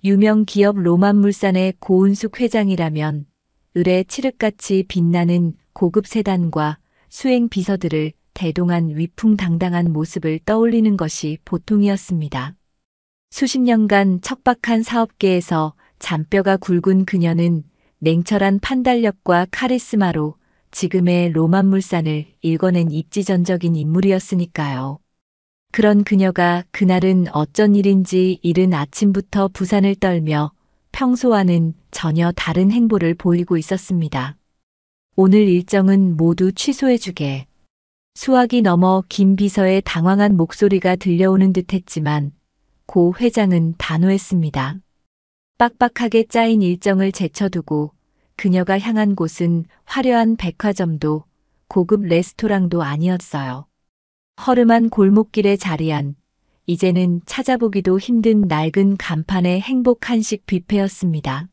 유명 기업 로만물산의 고은숙 회장이라면 을의 칠흑같이 빛나는 고급 세단과 수행 비서들을 대동한 위풍당당한 모습을 떠올리는 것이 보통이었습니다. 수십 년간 척박한 사업계에서 잔뼈가 굵은 그녀는 냉철한 판단력과 카리스마로 지금의 로만물산을 일궈낸 입지전적인 인물이었으니까요. 그런 그녀가 그날은 어쩐 일인지 이른 아침부터 부산을 떨며 평소와는 전혀 다른 행보를 보이고 있었습니다. 오늘 일정은 모두 취소해주게. 수화기 넘어 김 비서의 당황한 목소리가 들려오는 듯했지만 고 회장은 단호했습니다. 빡빡하게 짜인 일정을 제쳐두고 그녀가 향한 곳은 화려한 백화점도 고급 레스토랑도 아니었어요. 허름한 골목길에 자리한 이제는 찾아보기도 힘든 낡은 간판의 행복 한식 뷔페였습니다.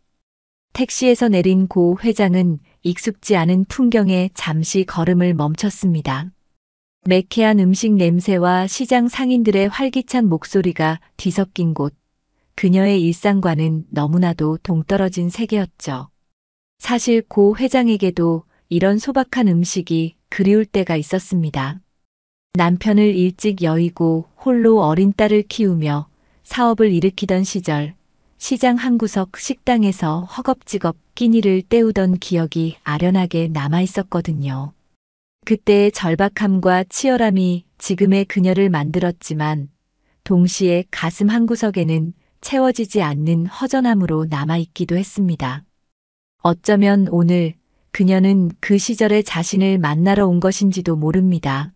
택시에서 내린 고 회장은 익숙지 않은 풍경에 잠시 걸음을 멈췄습니다. 매캐한 음식 냄새와 시장 상인들의 활기찬 목소리가 뒤섞인 곳, 그녀의 일상과는 너무나도 동떨어진 세계였죠. 사실 고 회장에게도 이런 소박한 음식이 그리울 때가 있었습니다. 남편을 일찍 여의고 홀로 어린 딸을 키우며 사업을 일으키던 시절, 시장 한 구석 식당에서 허겁지겁 끼니를 때우던 기억이 아련하게 남아있었거든요. 그때의 절박함과 치열함이 지금의 그녀를 만들었지만 동시에 가슴 한구석에는 채워지지 않는 허전함으로 남아있기도 했습니다. 어쩌면 오늘 그녀는 그 시절의 자신을 만나러 온 것인지도 모릅니다.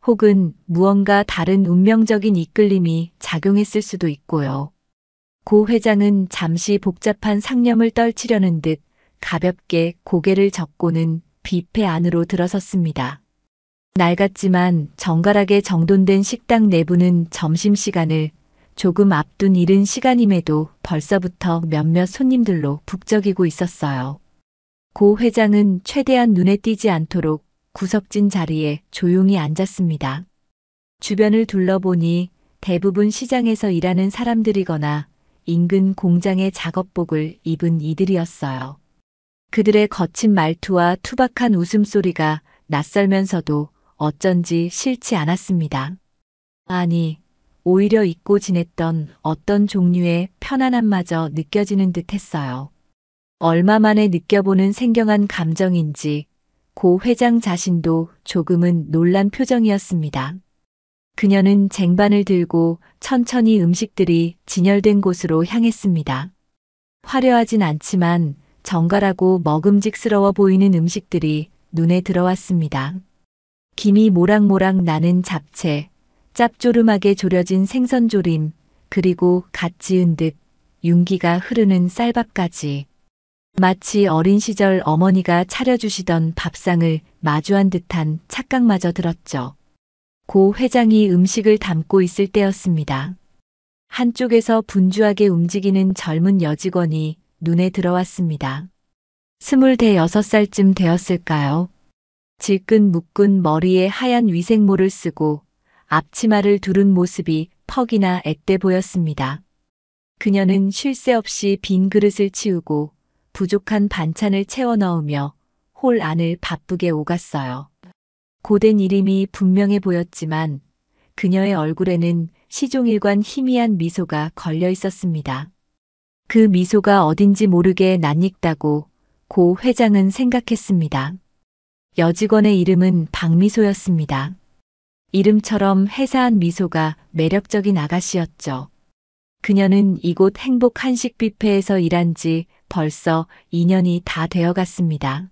혹은 무언가 다른 운명적인 이끌림이 작용했을 수도 있고요. 고 회장은 잠시 복잡한 상념을 떨치려는 듯 가볍게 고개를 젓고는 뷔페 안으로 들어섰습니다. 낡았지만 정갈하게 정돈된 식당 내부는 점심시간을 조금 앞둔 이른 시간임에도 벌써부터 몇몇 손님들로 북적이고 있었어요. 고 회장은 최대한 눈에 띄지 않도록 구석진 자리에 조용히 앉았습니다. 주변을 둘러보니 대부분 시장에서 일하는 사람들이거나 인근 공장의 작업복을 입은 이들이었어요. 그들의 거친 말투와 투박한 웃음소리가 낯설면서도 어쩐지 싫지 않았습니다. 아니, 오히려 잊고 지냈던 어떤 종류의 편안함마저 느껴지는 듯 했어요. 얼마 만에 느껴보는 생경한 감정인지 고 회장 자신도 조금은 놀란 표정이었습니다. 그녀는 쟁반을 들고 천천히 음식들이 진열된 곳으로 향했습니다. 화려하진 않지만 정갈하고 먹음직스러워 보이는 음식들이 눈에 들어왔습니다. 김이 모락모락 나는 잡채, 짭조름하게 졸여진 생선조림, 그리고 갓 지은 듯 윤기가 흐르는 쌀밥까지. 마치 어린 시절 어머니가 차려주시던 밥상을 마주한 듯한 착각마저 들었죠. 고 회장이 음식을 담고 있을 때였습니다. 한쪽에서 분주하게 움직이는 젊은 여직원이 눈에 들어왔습니다. 26살쯤 되었을까요? 질끈 묶은 머리에 하얀 위생모를 쓰고 앞치마를 두른 모습이 퍽이나 앳돼 보였습니다. 그녀는 쉴 새 없이 빈 그릇을 치우고 부족한 반찬을 채워 넣으며 홀 안을 바쁘게 오갔어요. 고된 일임이 분명해 보였지만 그녀의 얼굴에는 시종일관 희미한 미소가 걸려 있었습니다. 그 미소가 어딘지 모르게 낯익다고 고 회장은 생각했습니다. 여직원의 이름은 박미소였습니다. 이름처럼 해사한 미소가 매력적인 아가씨였죠. 그녀는 이곳 행복 한식 뷔페에서 일한 지 벌써 2년이 다 되어갔습니다.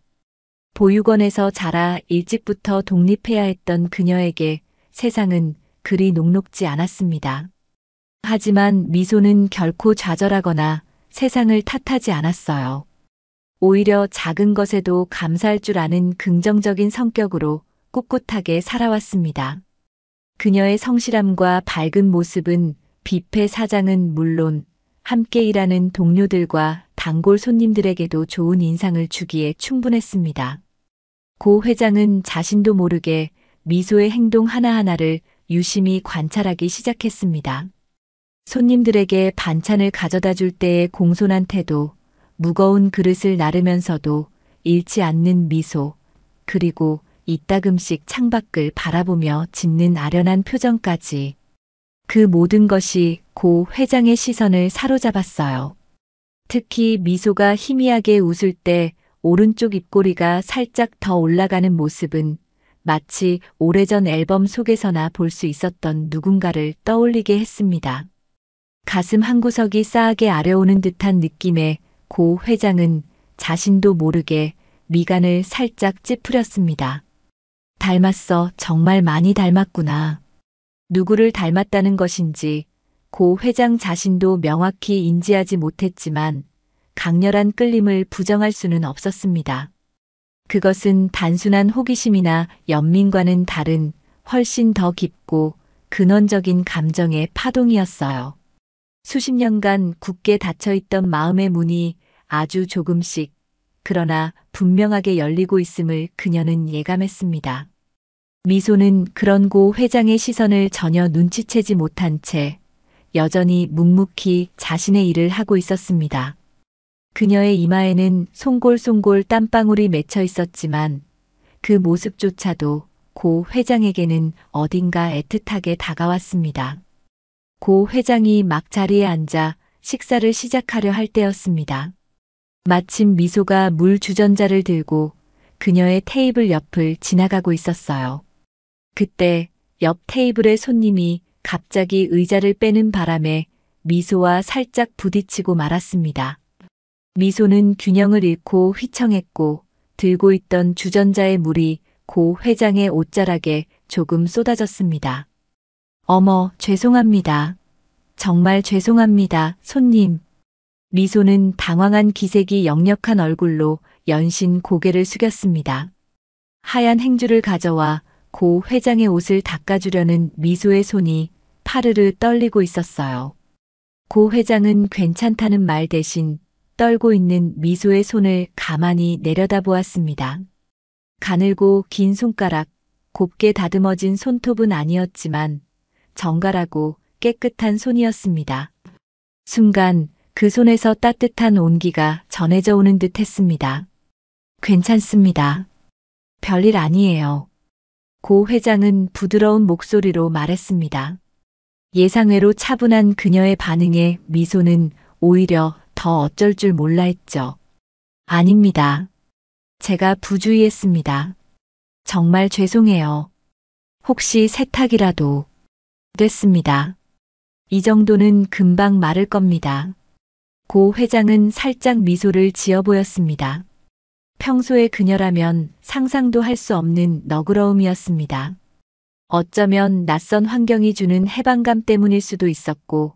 보육원에서 자라 일찍부터 독립해야 했던 그녀에게 세상은 그리 녹록지 않았습니다. 하지만 미소는 결코 좌절하거나 세상을 탓하지 않았어요. 오히려 작은 것에도 감사할 줄 아는 긍정적인 성격으로 꿋꿋하게 살아왔습니다. 그녀의 성실함과 밝은 모습은 뷔페 사장은 물론 함께 일하는 동료들과 단골 손님들에게도 좋은 인상을 주기에 충분했습니다. 고 회장은 자신도 모르게 미소의 행동 하나하나를 유심히 관찰하기 시작했습니다. 손님들에게 반찬을 가져다 줄 때의 공손한 태도, 무거운 그릇을 나르면서도 잃지 않는 미소, 그리고 이따금씩 창밖을 바라보며 짓는 아련한 표정까지. 그 모든 것이 고 회장의 시선을 사로잡았어요. 특히 미소가 희미하게 웃을 때 오른쪽 입꼬리가 살짝 더 올라가는 모습은 마치 오래전 앨범 속에서나 볼 수 있었던 누군가를 떠올리게 했습니다. 가슴 한구석이 싸하게 아려오는 듯한 느낌에 고 회장은 자신도 모르게 미간을 살짝 찌푸렸습니다. 닮았어, 정말 많이 닮았구나. 누구를 닮았다는 것인지 고 회장 자신도 명확히 인지하지 못했지만 강렬한 끌림을 부정할 수는 없었습니다. 그것은 단순한 호기심이나 연민과는 다른 훨씬 더 깊고 근원적인 감정의 파동이었어요. 수십 년간 굳게 닫혀있던 마음의 문이 아주 조금씩, 그러나 분명하게 열리고 있음을 그녀는 예감했습니다. 미소는 그런 고 회장의 시선을 전혀 눈치채지 못한 채 여전히 묵묵히 자신의 일을 하고 있었습니다. 그녀의 이마에는 송골송골 땀방울이 맺혀 있었지만 그 모습조차도 고 회장에게는 어딘가 애틋하게 다가왔습니다. 고 회장이 막 자리에 앉아 식사를 시작하려 할 때였습니다. 마침 미소가 물 주전자를 들고 그녀의 테이블 옆을 지나가고 있었어요. 그때 옆 테이블의 손님이 갑자기 의자를 빼는 바람에 미소와 살짝 부딪히고 말았습니다. 미소는 균형을 잃고 휘청했고 들고 있던 주전자의 물이 고 회장의 옷자락에 조금 쏟아졌습니다. 어머, 죄송합니다. 정말 죄송합니다, 손님. 미소는 당황한 기색이 역력한 얼굴로 연신 고개를 숙였습니다. 하얀 행주를 가져와 고 회장의 옷을 닦아주려는 미소의 손이 파르르 떨리고 있었어요. 고 회장은 괜찮다는 말 대신 떨고 있는 미소의 손을 가만히 내려다보았습니다. 가늘고 긴 손가락, 곱게 다듬어진 손톱은 아니었지만 정갈하고 깨끗한 손이었습니다. 순간 그 손에서 따뜻한 온기가 전해져 오는 듯 했습니다. 괜찮습니다. 별일 아니에요. 고 회장은 부드러운 목소리로 말했습니다. 예상외로 차분한 그녀의 반응에 미소는 오히려 더 어쩔 줄 몰라 했죠. 아닙니다. 제가 부주의했습니다. 정말 죄송해요. 혹시 세탁이라도 됐습니다. 이 정도는 금방 마를 겁니다. 고 회장은 살짝 미소를 지어 보였습니다. 평소의 그녀라면 상상도 할 수 없는 너그러움이었습니다. 어쩌면 낯선 환경이 주는 해방감 때문일 수도 있었고,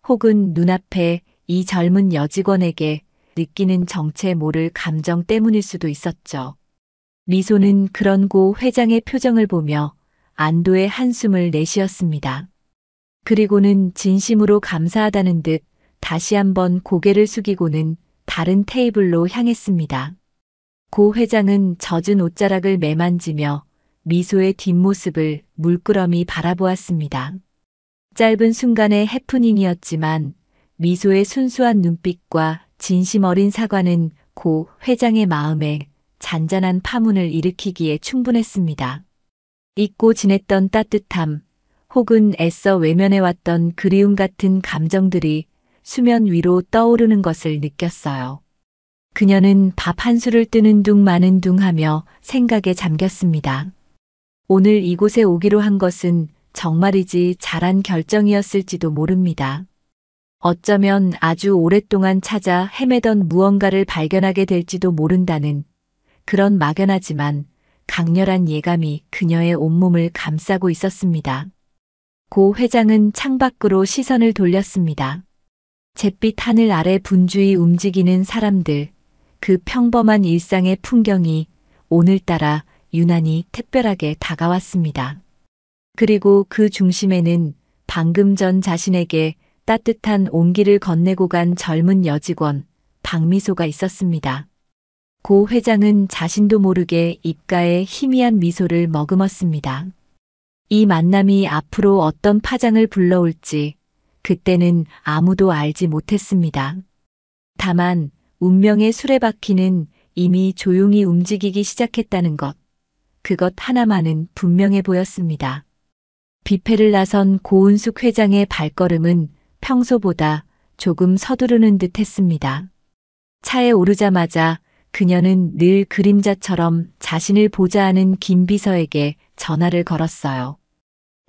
혹은 눈앞에 이 젊은 여직원에게 느끼는 정체 모를 감정 때문일 수도 있었죠. 미소는 그런 고 회장의 표정을 보며 안도의 한숨을 내쉬었습니다. 그리고는 진심으로 감사하다는 듯 다시 한번 고개를 숙이고는 다른 테이블로 향했습니다. 고 회장은 젖은 옷자락을 매만지며 미소의 뒷모습을 물끄러미 바라보았습니다. 짧은 순간의 해프닝이었지만 미소의 순수한 눈빛과 진심 어린 사과는 고 회장의 마음에 잔잔한 파문을 일으키기에 충분했습니다. 잊고 지냈던 따뜻함, 혹은 애써 외면해왔던 그리움 같은 감정들이 수면 위로 떠오르는 것을 느꼈어요. 그녀는 밥 한 술을 뜨는 둥 마는 둥 하며 생각에 잠겼습니다. 오늘 이곳에 오기로 한 것은 정말이지 잘한 결정이었을지도 모릅니다. 어쩌면 아주 오랫동안 찾아 헤매던 무언가를 발견하게 될지도 모른다는 그런 막연하지만 강렬한 예감이 그녀의 온몸을 감싸고 있었습니다. 고 회장은 창밖으로 시선을 돌렸습니다. 잿빛 하늘 아래 분주히 움직이는 사람들, 그 평범한 일상의 풍경이 오늘따라 유난히 특별하게 다가왔습니다. 그리고 그 중심에는 방금 전 자신에게 따뜻한 온기를 건네고 간 젊은 여직원 박미소가 있었습니다. 고 회장은 자신도 모르게 입가에 희미한 미소를 머금었습니다. 이 만남이 앞으로 어떤 파장을 불러올지 그때는 아무도 알지 못했습니다. 다만 운명의 수레바퀴는 이미 조용히 움직이기 시작했다는 것. 그것 하나만은 분명해 보였습니다. 뷔페를 나선 고은숙 회장의 발걸음은 평소보다 조금 서두르는 듯 했습니다. 차에 오르자마자 그녀는 늘 그림자처럼 자신을 보자 하는 김 비서에게 전화를 걸었어요.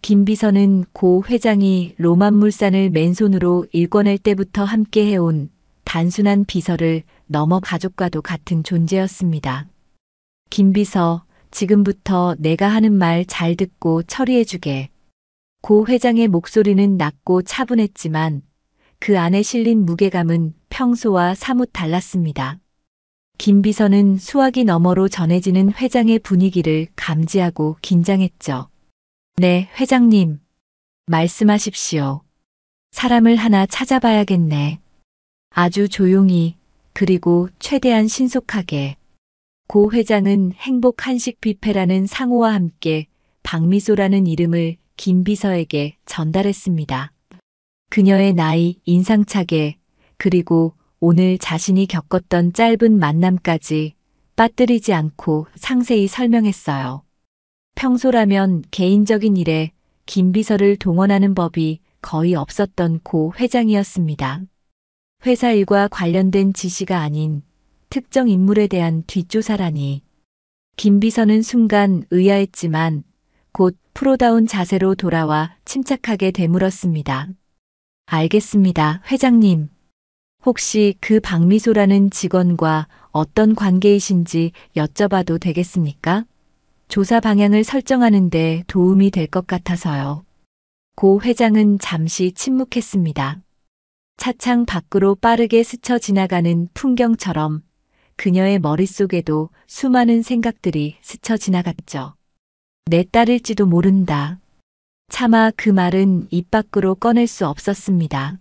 김 비서는 고 회장이 로만물산을 맨손으로 일궈낼 때부터 함께 해온 단순한 비서를 넘어 가족과도 같은 존재였습니다. 김 비서, 지금부터 내가 하는 말 잘 듣고 처리해주게. 고 회장의 목소리는 낮고 차분했지만 그 안에 실린 무게감은 평소와 사뭇 달랐습니다. 김 비서는 수화기 너머로 전해지는 회장의 분위기를 감지하고 긴장했죠. 네, 회장님. 말씀하십시오. 사람을 하나 찾아봐야겠네. 아주 조용히, 그리고 최대한 신속하게. 고 회장은 행복 한식 뷔페라는 상호와 함께 박미소라는 이름을 김 비서에게 전달했습니다. 그녀의 나이, 인상차게, 그리고 오늘 자신이 겪었던 짧은 만남까지 빠뜨리지 않고 상세히 설명했어요. 평소라면 개인적인 일에 김 비서를 동원하는 법이 거의 없었던 고 회장이었습니다. 회사 일과 관련된 지시가 아닌 특정 인물에 대한 뒷조사라니. 김 비서는 순간 의아했지만 곧 프로다운 자세로 돌아와 침착하게 되물었습니다. 알겠습니다, 회장님. 혹시 그 박미소라는 직원과 어떤 관계이신지 여쭤봐도 되겠습니까? 조사 방향을 설정하는데 도움이 될 것 같아서요. 고 회장은 잠시 침묵했습니다. 차창 밖으로 빠르게 스쳐 지나가는 풍경처럼 그녀의 머릿속에도 수많은 생각들이 스쳐 지나갔죠. 내 딸일지도 모른다. 차마 그 말은 입 밖으로 꺼낼 수 없었습니다.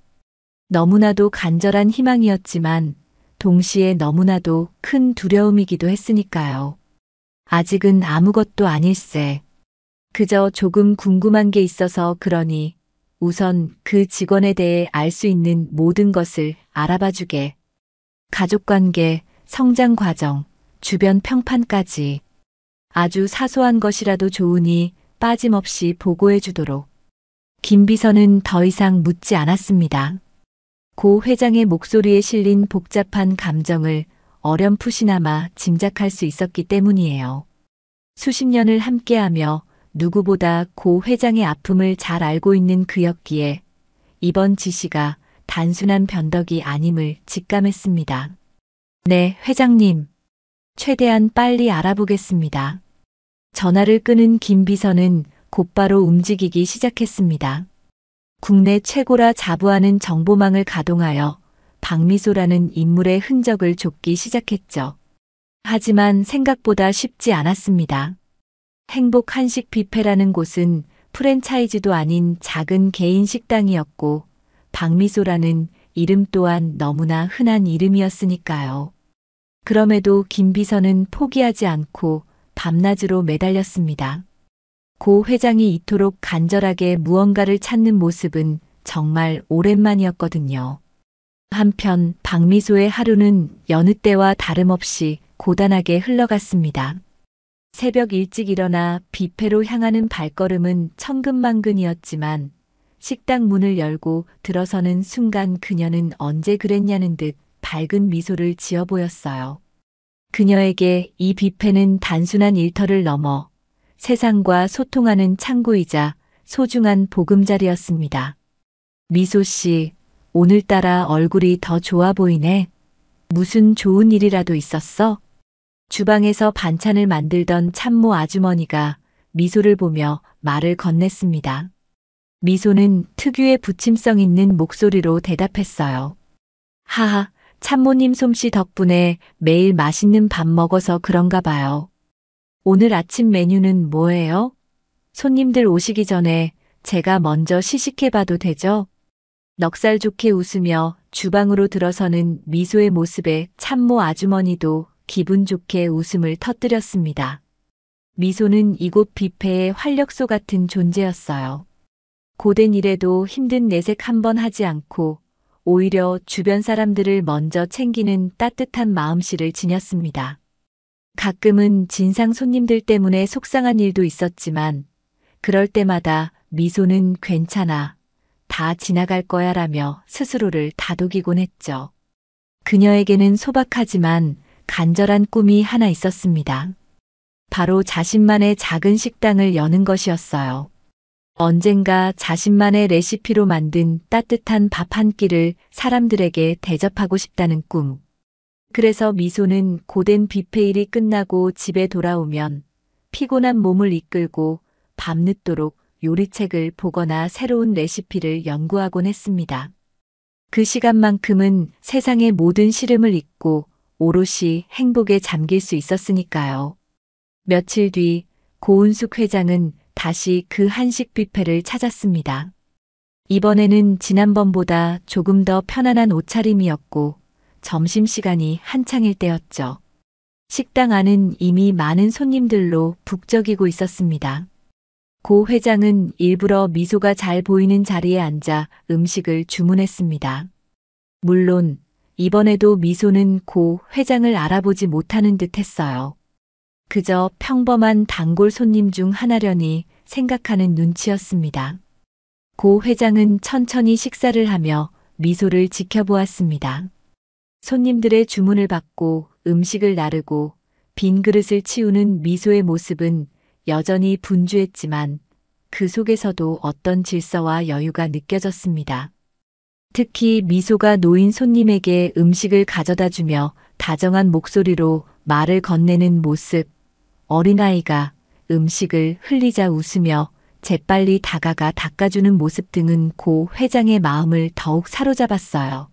너무나도 간절한 희망이었지만 동시에 너무나도 큰 두려움이기도 했으니까요. 아직은 아무것도 아닐세. 그저 조금 궁금한 게 있어서 그러니 우선 그 직원에 대해 알 수 있는 모든 것을 알아봐 주게. 가족관계, 성장 과정, 주변 평판까지. 아주 사소한 것이라도 좋으니 빠짐없이 보고해 주도록. 김 비서는 더 이상 묻지 않았습니다. 고 회장의 목소리에 실린 복잡한 감정을 어렴풋이나마 짐작할 수 있었기 때문이에요. 수십 년을 함께하며 누구보다 고 회장의 아픔을 잘 알고 있는 그였기에 이번 지시가 단순한 변덕이 아님을 직감했습니다. 네, 회장님. 최대한 빨리 알아보겠습니다. 전화를 끊은 김 비서는 곧바로 움직이기 시작했습니다. 국내 최고라 자부하는 정보망을 가동하여 박미소라는 인물의 흔적을 쫓기 시작했죠. 하지만 생각보다 쉽지 않았습니다. 행복 한식 뷔페라는 곳은 프랜차이즈도 아닌 작은 개인 식당이었고 박미소라는 이름 또한 너무나 흔한 이름이었으니까요. 그럼에도 김 비서는 포기하지 않고 밤낮으로 매달렸습니다. 고 회장이 이토록 간절하게 무언가를 찾는 모습은 정말 오랜만이었거든요. 한편 박미소의 하루는 여느 때와 다름없이 고단하게 흘러갔습니다. 새벽 일찍 일어나 뷔페로 향하는 발걸음은 천근만근이었지만 식당 문을 열고 들어서는 순간 그녀는 언제 그랬냐는 듯 밝은 미소를 지어 보였어요. 그녀에게 이 뷔페는 단순한 일터를 넘어 세상과 소통하는 창구이자 소중한 보금자리였습니다. 미소 씨, 오늘따라 얼굴이 더 좋아 보이네. 무슨 좋은 일이라도 있었어? 주방에서 반찬을 만들던 참모 아주머니가 미소를 보며 말을 건넸습니다. 미소는 특유의 부침성 있는 목소리로 대답했어요. 하하, 참모님 솜씨 덕분에 매일 맛있는 밥 먹어서 그런가 봐요. 오늘 아침 메뉴는 뭐예요? 손님들 오시기 전에 제가 먼저 시식해봐도 되죠? 넉살 좋게 웃으며 주방으로 들어서는 미소의 모습에 참모 아주머니도 기분 좋게 웃음을 터뜨렸습니다. 미소는 이곳 뷔페의 활력소 같은 존재였어요. 고된 일에도 힘든 내색 한 번 하지 않고 오히려 주변 사람들을 먼저 챙기는 따뜻한 마음씨를 지녔습니다. 가끔은 진상 손님들 때문에 속상한 일도 있었지만 그럴 때마다 미소는 괜찮아, 다 지나갈 거야 라며 스스로를 다독이곤 했죠. 그녀에게는 소박하지만 간절한 꿈이 하나 있었습니다. 바로 자신만의 작은 식당을 여는 것이었어요. 언젠가 자신만의 레시피로 만든 따뜻한 밥 한 끼를 사람들에게 대접하고 싶다는 꿈. 그래서 미소는 고된 뷔페일이 끝나고 집에 돌아오면 피곤한 몸을 이끌고 밤늦도록 요리책을 보거나 새로운 레시피를 연구하곤 했습니다. 그 시간만큼은 세상의 모든 시름을 잊고 오롯이 행복에 잠길 수 있었으니까요. 며칠 뒤 고은숙 회장은 다시 그 한식 뷔페를 찾았습니다. 이번에는 지난번보다 조금 더 편안한 옷차림이었고 점심시간이 한창일 때였죠. 식당 안은 이미 많은 손님들로 북적이고 있었습니다. 고 회장은 일부러 미소가 잘 보이는 자리에 앉아 음식을 주문했습니다. 물론 이번에도 미소는 고 회장을 알아보지 못하는 듯 했어요. 그저 평범한 단골 손님 중 하나려니 생각하는 눈치였습니다. 고 회장은 천천히 식사를 하며 미소를 지켜보았습니다. 손님들의 주문을 받고 음식을 나르고 빈 그릇을 치우는 미소의 모습은 여전히 분주했지만 그 속에서도 어떤 질서와 여유가 느껴졌습니다. 특히 미소가 노인 손님에게 음식을 가져다 주며 다정한 목소리로 말을 건네는 모습, 어린아이가 음식을 흘리자 웃으며 재빨리 다가가 닦아주는 모습 등은 고 회장의 마음을 더욱 사로잡았어요.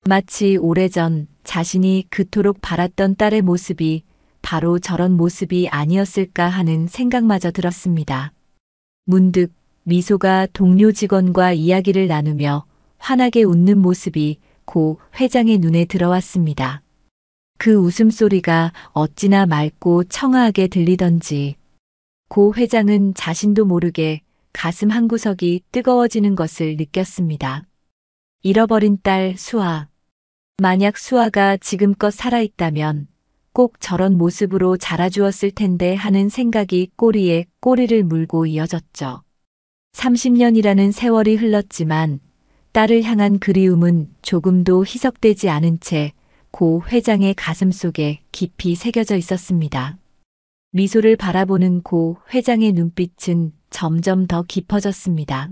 마치 오래전 자신이 그토록 바랐던 딸의 모습이 바로 저런 모습이 아니었을까 하는 생각마저 들었습니다. 문득 미소가 동료 직원과 이야기를 나누며 환하게 웃는 모습이 고 회장의 눈에 들어왔습니다. 그 웃음소리가 어찌나 맑고 청아하게 들리던지 고 회장은 자신도 모르게 가슴 한구석이 뜨거워지는 것을 느꼈습니다. 잃어버린 딸 수아. 만약 수아가 지금껏 살아있다면 꼭 저런 모습으로 자라주었을 텐데 하는 생각이 꼬리에 꼬리를 물고 이어졌죠. 30년이라는 세월이 흘렀지만 딸을 향한 그리움은 조금도 희석되지 않은 채 고 회장의 가슴속에 깊이 새겨져 있었습니다. 미소를 바라보는 고 회장의 눈빛은 점점 더 깊어졌습니다.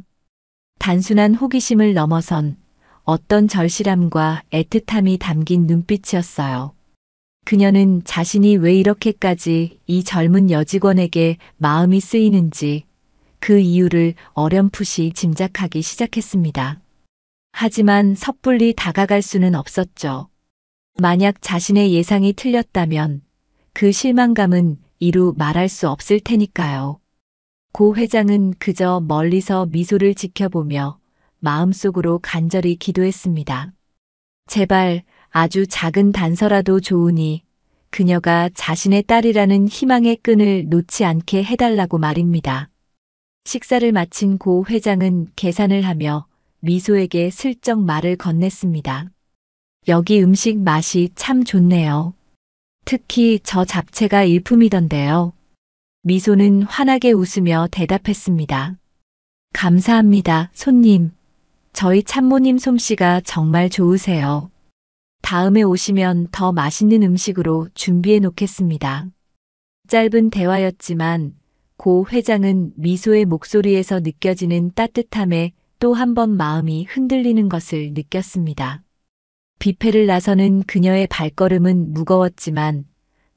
단순한 호기심을 넘어선 어떤 절실함과 애틋함이 담긴 눈빛이었어요. 그녀는 자신이 왜 이렇게까지 이 젊은 여직원에게 마음이 쓰이는지 그 이유를 어렴풋이 짐작하기 시작했습니다. 하지만 섣불리 다가갈 수는 없었죠. 만약 자신의 예상이 틀렸다면 그 실망감은 이루 말할 수 없을 테니까요. 고 회장은 그저 멀리서 미소를 지켜보며 마음속으로 간절히 기도했습니다. 제발 아주 작은 단서라도 좋으니 그녀가 자신의 딸이라는 희망의 끈을 놓지 않게 해달라고 말입니다. 식사를 마친 고 회장은 계산을 하며 미소에게 슬쩍 말을 건넸습니다. 여기 음식 맛이 참 좋네요. 특히 저 잡채가 일품이던데요. 미소는 환하게 웃으며 대답했습니다. 감사합니다, 손님. 저희 참모님 솜씨가 정말 좋으세요. 다음에 오시면 더 맛있는 음식으로 준비해 놓겠습니다. 짧은 대화였지만 고 회장은 미소의 목소리에서 느껴지는 따뜻함에 또 한 번 마음이 흔들리는 것을 느꼈습니다. 뷔페를 나서는 그녀의 발걸음은 무거웠지만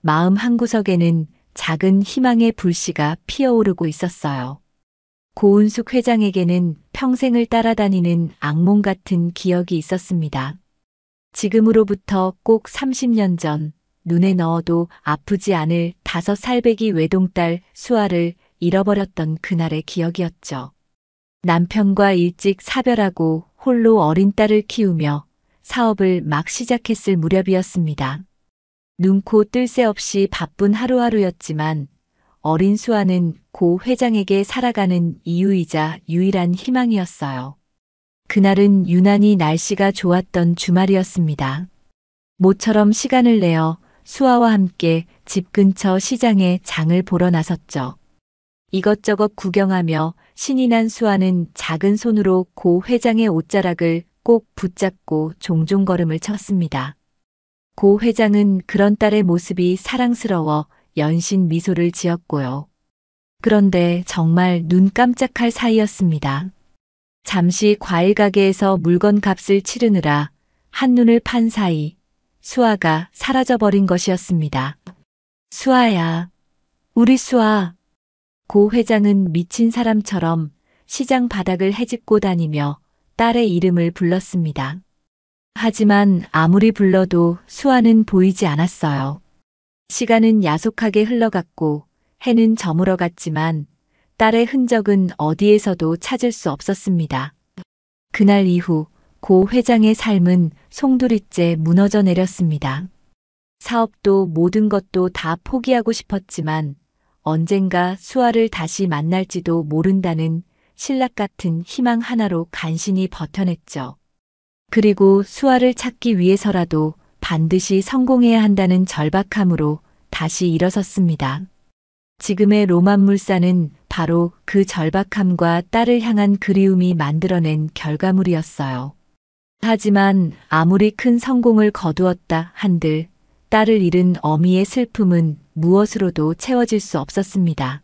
마음 한구석에는 작은 희망의 불씨가 피어오르고 있었어요. 고은숙 회장에게는 평생을 따라다니는 악몽 같은 기억이 있었습니다. 지금으로부터 꼭 30년 전 눈에 넣어도 아프지 않을 5살배기 외동딸 수아를 잃어버렸던 그날의 기억이었죠. 남편과 일찍 사별하고 홀로 어린 딸을 키우며 사업을 막 시작했을 무렵이었습니다. 눈코 뜰 새 없이 바쁜 하루하루였지만 어린 수아는 고 회장에게 살아가는 이유이자 유일한 희망이었어요. 그날은 유난히 날씨가 좋았던 주말이었습니다. 모처럼 시간을 내어 수아와 함께 집 근처 시장에 장을 보러 나섰죠. 이것저것 구경하며 신이 난 수아는 작은 손으로 고 회장의 옷자락을 꼭 붙잡고 종종 걸음을 쳤습니다. 고 회장은 그런 딸의 모습이 사랑스러워 연신 미소를 지었고요. 그런데 정말 눈 깜짝할 사이였습니다. 잠시 과일 가게에서 물건 값을 치르느라 한눈을 판 사이 수아가 사라져버린 것이었습니다. 수아야, 우리 수아. 고 회장은 미친 사람처럼 시장 바닥을 헤집고 다니며 딸의 이름을 불렀습니다. 하지만 아무리 불러도 수아는 보이지 않았어요. 시간은 야속하게 흘러갔고 해는 저물어 갔지만 딸의 흔적은 어디에서도 찾을 수 없었습니다. 그날 이후 고 회장의 삶은 송두리째 무너져 내렸습니다. 사업도 모든 것도 다 포기하고 싶었지만 언젠가 수아를 다시 만날지도 모른다는 신락 같은 희망 하나로 간신히 버텨냈죠. 그리고 수아를 찾기 위해서라도 반드시 성공해야 한다는 절박함으로 다시 일어섰습니다. 지금의 로만물산은 바로 그 절박함과 딸을 향한 그리움이 만들어낸 결과물이었어요. 하지만 아무리 큰 성공을 거두었다 한들 딸을 잃은 어미의 슬픔은 무엇으로도 채워질 수 없었습니다.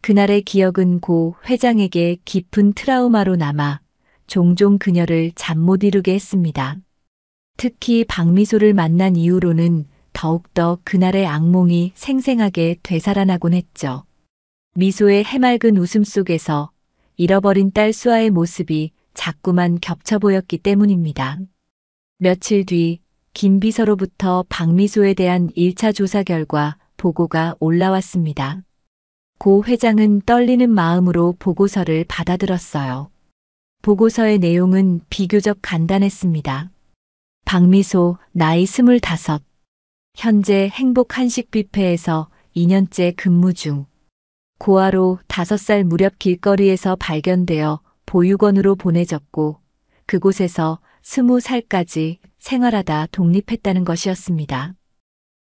그날의 기억은 고 회장에게 깊은 트라우마로 남아 종종 그녀를 잠 못 이루게 했습니다. 특히 박미소를 만난 이후로는 더욱더 그날의 악몽이 생생하게 되살아나곤 했죠. 미소의 해맑은 웃음 속에서 잃어버린 딸 수아의 모습이 자꾸만 겹쳐 보였기 때문입니다. 며칠 뒤 김 비서로부터 박미소에 대한 1차 조사 결과 보고가 올라왔습니다. 고 회장은 떨리는 마음으로 보고서를 받아들었어요. 보고서의 내용은 비교적 간단했습니다. 박미소, 나이 25, 현재 행복 한식 뷔페에서 2년째 근무 중. 고아로 5살 무렵 길거리에서 발견되어 보육원으로 보내졌고 그곳에서 20살까지 생활하다 독립했다는 것이었습니다.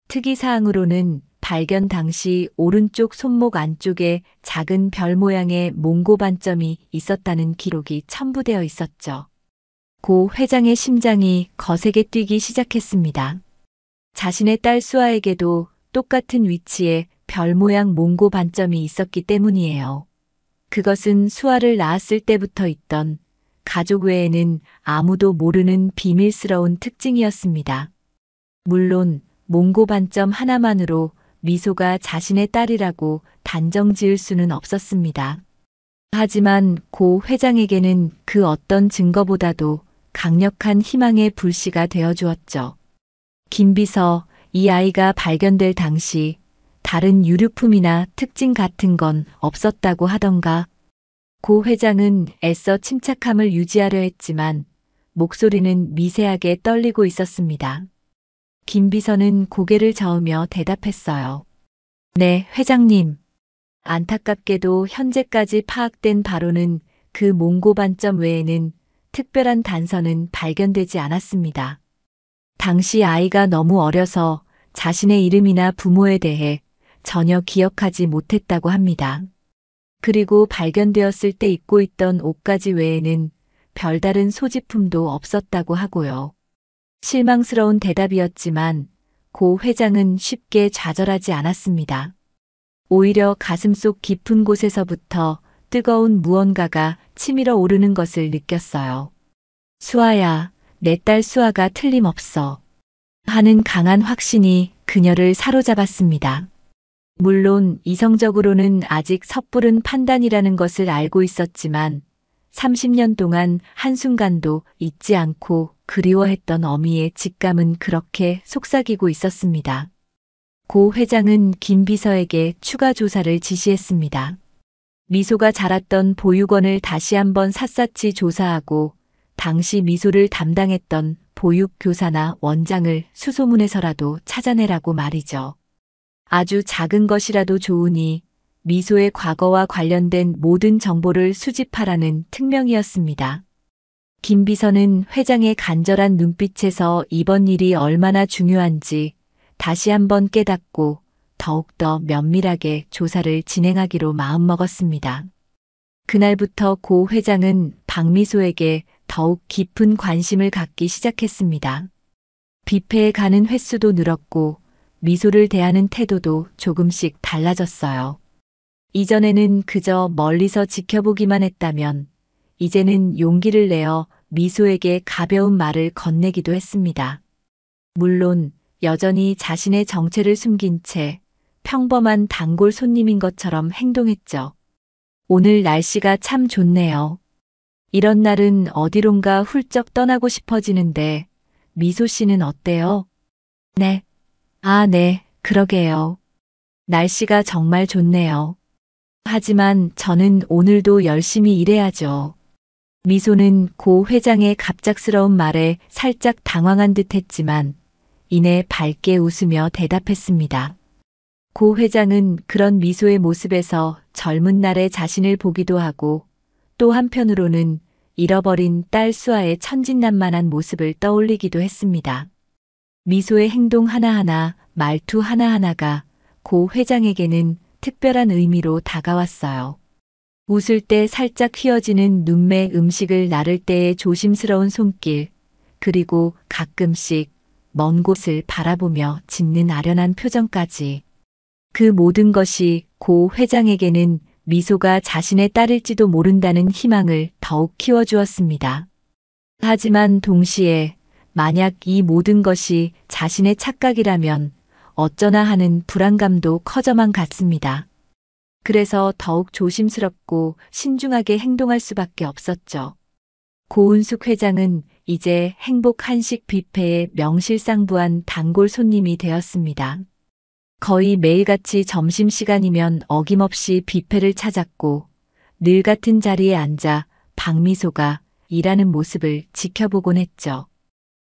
특이사항으로는 발견 당시 오른쪽 손목 안쪽에 작은 별 모양의 몽고 반점이 있었다는 기록이 첨부되어 있었죠. 고 회장의 심장이 거세게 뛰기 시작했습니다. 자신의 딸 수아에게도 똑같은 위치에 별 모양 몽고 반점이 있었기 때문이에요. 그것은 수아를 낳았을 때부터 있던 가족 외에는 아무도 모르는 비밀스러운 특징이었습니다. 물론 몽고 반점 하나만으로 미소가 자신의 딸이라고 단정 지을 수는 없었습니다. 하지만 고 회장에게는 그 어떤 증거보다도 강력한 희망의 불씨가 되어 주었죠. 김 비서, 이 아이가 발견될 당시 다른 유류품이나 특징 같은 건 없었다고 하던가. 고 회장은 애써 침착함을 유지하려 했지만 목소리는 미세하게 떨리고 있었습니다. 김 비서는 고개를 저으며 대답했어요. 네, 회장님. 안타깝게도 현재까지 파악된 바로는 그 몽고 반점 외에는 특별한 단서는 발견되지 않았습니다. 당시 아이가 너무 어려서 자신의 이름이나 부모에 대해 전혀 기억하지 못했다고 합니다. 그리고 발견되었을 때 입고 있던 옷가지 외에는 별다른 소지품도 없었다고 하고요. 실망스러운 대답이었지만 고 회장은 쉽게 좌절하지 않았습니다. 오히려 가슴속 깊은 곳에서부터 뜨거운 무언가가 치밀어 오르는 것을 느꼈어요. 수아야, 내 딸 수아가 틀림없어. 하는 강한 확신이 그녀를 사로잡았습니다. 물론 이성적으로는 아직 섣부른 판단이라는 것을 알고 있었지만 30년 동안 한순간도 잊지 않고 그리워했던 어미의 직감은 그렇게 속삭이고 있었습니다. 고 회장은 김 비서에게 추가 조사를 지시했습니다. 미소가 자랐던 보육원을 다시 한번 샅샅이 조사하고 당시 미소를 담당했던 보육교사나 원장을 수소문해서라도 찾아내라고 말이죠. 아주 작은 것이라도 좋으니 미소의 과거와 관련된 모든 정보를 수집하라는 특명이었습니다. 김 비서는 회장의 간절한 눈빛에서 이번 일이 얼마나 중요한지 다시 한번 깨닫고 더욱더 면밀하게 조사를 진행하기로 마음먹었습니다. 그날부터 고 회장은 박미소에게 더욱 깊은 관심을 갖기 시작했습니다. 뷔페에 가는 횟수도 늘었고 미소를 대하는 태도도 조금씩 달라졌어요. 이전에는 그저 멀리서 지켜보기만 했다면 이제는 용기를 내어 미소에게 가벼운 말을 건네기도 했습니다. 물론 여전히 자신의 정체를 숨긴 채 평범한 단골 손님인 것처럼 행동했죠. 오늘 날씨가 참 좋네요. 이런 날은 어디론가 훌쩍 떠나고 싶어지는데 미소 씨는 어때요? 네. 아, 네, 그러게요. 날씨가 정말 좋네요. 하지만 저는 오늘도 열심히 일해야죠. 미소는 고 회장의 갑작스러운 말에 살짝 당황한 듯 했지만 이내 밝게 웃으며 대답했습니다. 고 회장은 그런 미소의 모습에서 젊은 날의 자신을 보기도 하고 또 한편으로는 잃어버린 딸 수아의 천진난만한 모습을 떠올리기도 했습니다. 미소의 행동 하나하나, 말투 하나하나가 고 회장에게는 특별한 의미로 다가왔어요. 웃을 때 살짝 휘어지는 눈매, 음식을 나를 때의 조심스러운 손길, 그리고 가끔씩 먼 곳을 바라보며 짓는 아련한 표정까지. 그 모든 것이 고 회장에게는 미소가 자신의 딸일지도 모른다는 희망을 더욱 키워주었습니다. 하지만 동시에 만약 이 모든 것이 자신의 착각이라면 어쩌나 하는 불안감도 커져만 갔습니다. 그래서 더욱 조심스럽고 신중하게 행동할 수밖에 없었죠. 고은숙 회장은 이제 행복 한식 뷔페의 명실상부한 단골 손님이 되었습니다. 거의 매일같이 점심시간이면 어김없이 뷔페를 찾았고 늘 같은 자리에 앉아 박미소가 일하는 모습을 지켜보곤 했죠.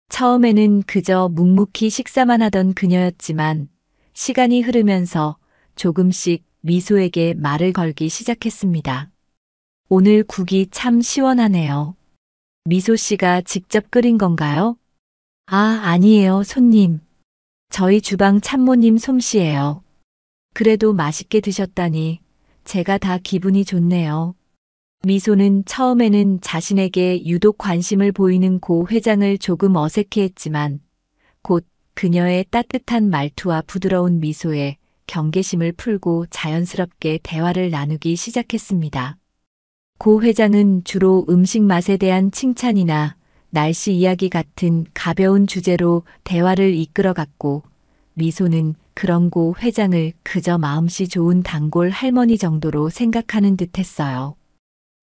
처음에는 그저 묵묵히 식사만 하던 그녀였지만 시간이 흐르면서 조금씩 미소에게 말을 걸기 시작했습니다. 오늘 국이 참 시원하네요. 미소 씨가 직접 끓인 건가요? 아, 아니에요, 손님. 저희 주방 참모님 솜씨예요. 그래도 맛있게 드셨다니 제가 다 기분이 좋네요. 미소는 처음에는 자신에게 유독 관심을 보이는 고 회장을 조금 어색해했지만 곧 그녀의 따뜻한 말투와 부드러운 미소에 경계심을 풀고 자연스럽게 대화를 나누기 시작했습니다. 고 회장은 주로 음식 맛에 대한 칭찬이나 날씨 이야기 같은 가벼운 주제로 대화를 이끌어갔고 미소는 그런 고 회장을 그저 마음씨 좋은 단골 할머니 정도로 생각하는 듯했어요.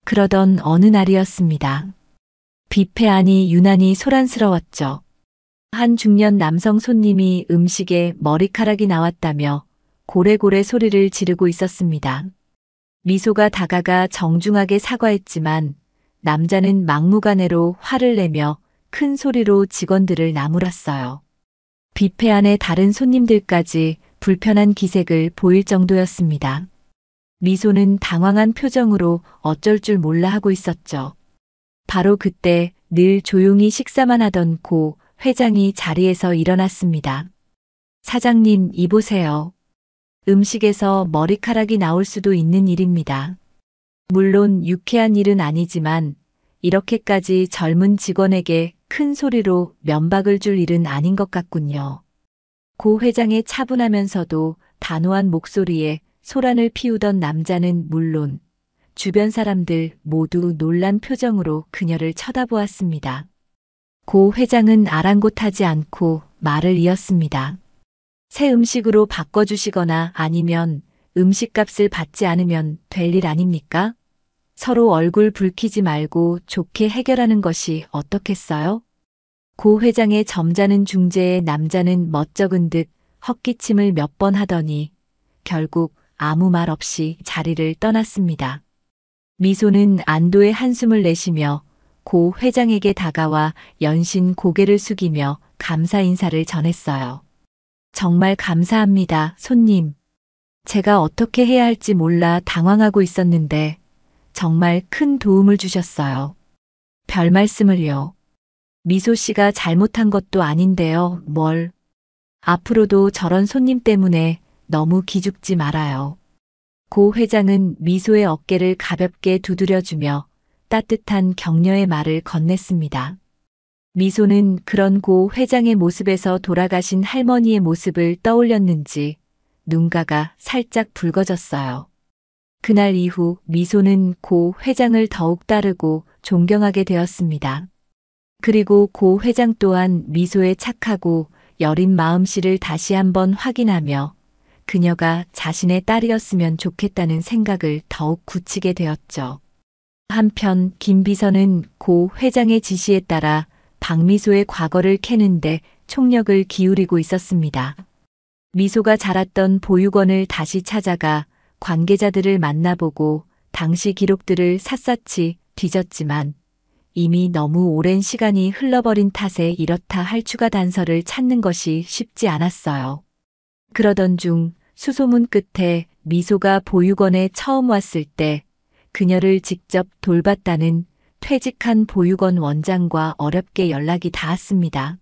그러던 어느 날이었습니다. 뷔페 안이 유난히 소란스러웠죠. 한 중년 남성 손님이 음식에 머리카락이 나왔다며 고래고래 소리를 지르고 있었습니다. 미소가 다가가 정중하게 사과했지만 남자는 막무가내로 화를 내며 큰 소리로 직원들을 나무랐어요. 뷔페 안의 다른 손님들까지 불편한 기색을 보일 정도였습니다. 미소는 당황한 표정으로 어쩔 줄 몰라 하고 있었죠. 바로 그때 늘 조용히 식사만 하던 고 회장이 자리에서 일어났습니다. 사장님, 이보세요. 음식에서 머리카락이 나올 수도 있는 일입니다. 물론 유쾌한 일은 아니지만 이렇게까지 젊은 직원에게 큰 소리로 면박을 줄 일은 아닌 것 같군요. 고 회장의 차분하면서도 단호한 목소리에 소란을 피우던 남자는 물론 주변 사람들 모두 놀란 표정으로 그녀를 쳐다보았습니다. 고 회장은 아랑곳하지 않고 말을 이었습니다. 새 음식으로 바꿔주시거나 아니면 음식값을 받지 않으면 될 일 아닙니까? 서로 얼굴 붉히지 말고 좋게 해결하는 것이 어떻겠어요? 고 회장의 점잖은 중재에 남자는 멋쩍은 듯 헛기침을 몇 번 하더니 결국 아무 말 없이 자리를 떠났습니다. 미소는 안도의 한숨을 내쉬며 고 회장에게 다가와 연신 고개를 숙이며 감사 인사를 전했어요. 정말 감사합니다, 손님. 제가 어떻게 해야 할지 몰라 당황하고 있었는데 정말 큰 도움을 주셨어요. 별 말씀을요. 미소 씨가 잘못한 것도 아닌데요. 뭘. 앞으로도 저런 손님 때문에 너무 기죽지 말아요. 고 회장은 미소의 어깨를 가볍게 두드려주며 따뜻한 격려의 말을 건넸습니다. 미소는 그런 고 회장의 모습에서 돌아가신 할머니의 모습을 떠올렸는지 눈가가 살짝 붉어졌어요. 그날 이후 미소는 고 회장을 더욱 따르고 존경하게 되었습니다. 그리고 고 회장 또한 미소의 착하고 여린 마음씨를 다시 한번 확인하며 그녀가 자신의 딸이었으면 좋겠다는 생각을 더욱 굳히게 되었죠. 한편 김 비서는 고 회장의 지시에 따라 박미소의 과거를 캐는데 총력을 기울이고 있었습니다. 미소가 자랐던 보육원을 다시 찾아가 관계자들을 만나보고 당시 기록들을 샅샅이 뒤졌지만 이미 너무 오랜 시간이 흘러버린 탓에 이렇다 할 추가 단서를 찾는 것이 쉽지 않았어요. 그러던 중 수소문 끝에 미소가 보육원에 처음 왔을 때 그녀를 직접 돌봤다는 퇴직한 보육원 원장과 어렵게 연락이 닿았습니다.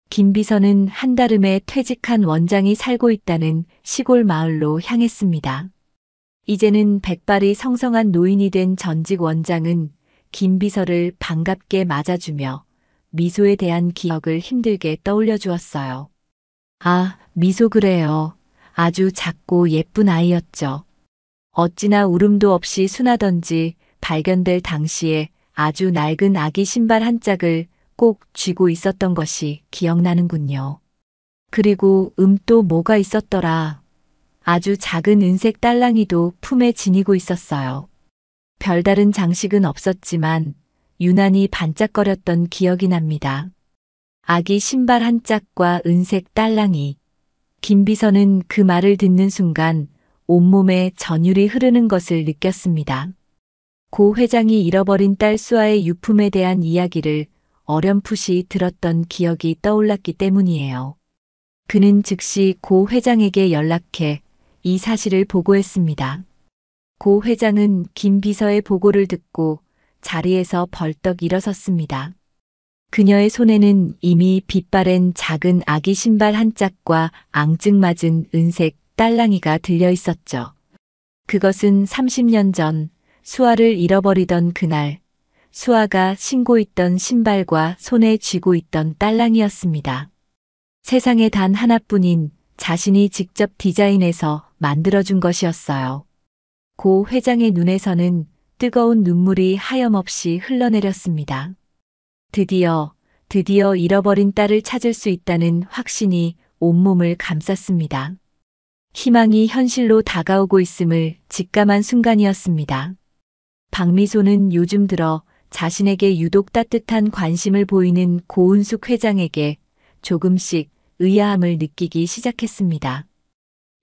김 비서는 한달음에 퇴직한 원장이 살고 있다는 시골 마을로 향했습니다. 이제는 백발이 성성한 노인이 된 전직 원장은 김 비서를 반갑게 맞아주며 미소에 대한 기억을 힘들게 떠올려 주었어요. 아, 미소 그래요. 아주 작고 예쁜 아이였죠. 어찌나 울음도 없이 순하던지 발견될 당시에 아주 낡은 아기 신발 한 짝을 꼭 쥐고 있었던 것이 기억나는군요. 그리고 또 뭐가 있었더라. 아주 작은 은색 딸랑이도 품에 지니고 있었어요. 별다른 장식은 없었지만 유난히 반짝거렸던 기억이 납니다. 아기 신발 한 짝과 은색 딸랑이. 김 비서는 그 말을 듣는 순간 온몸에 전율이 흐르는 것을 느꼈습니다. 고 회장이 잃어버린 딸 수아의 유품에 대한 이야기를 어렴풋이 들었던 기억이 떠올랐기 때문이에요. 그는 즉시 고 회장에게 연락해 이 사실을 보고했습니다. 고 회장은 김 비서의 보고를 듣고 자리에서 벌떡 일어섰습니다. 그녀의 손에는 이미 빛바랜 작은 아기 신발 한 짝과 앙증맞은 은색 딸랑이가 들려 있었죠. 그것은 30년 전 수아를 잃어버리던 그날 수아가 신고 있던 신발과 손에 쥐고 있던 딸랑이였습니다. 세상에 단 하나뿐인 자신이 직접 디자인해서 만들어준 것이었어요. 고 회장의 눈에서는 뜨거운 눈물이 하염없이 흘러내렸습니다. 드디어 잃어버린 딸을 찾을 수 있다는 확신이 온몸을 감쌌습니다. 희망이 현실로 다가오고 있음을 직감한 순간이었습니다. 박미소는 요즘 들어 자신에게 유독 따뜻한 관심을 보이는 고은숙 회장에게 조금씩 의아함을 느끼기 시작했습니다.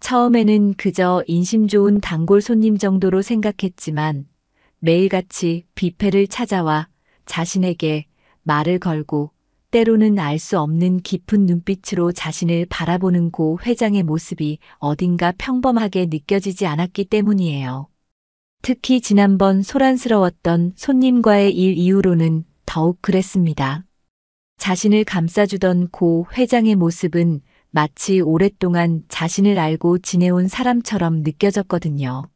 처음에는 그저 인심 좋은 단골 손님 정도로 생각했지만 매일같이 뷔페를 찾아와 자신에게 말을 걸고 때로는 알 수 없는 깊은 눈빛으로 자신을 바라보는 고 회장의 모습이 어딘가 평범하게 느껴지지 않았기 때문이에요. 특히 지난번 소란스러웠던 손님과의 일 이후로는 더욱 그랬습니다. 자신을 감싸주던 고 회장의 모습은 마치 오랫동안 자신을 알고 지내온 사람처럼 느껴졌거든요.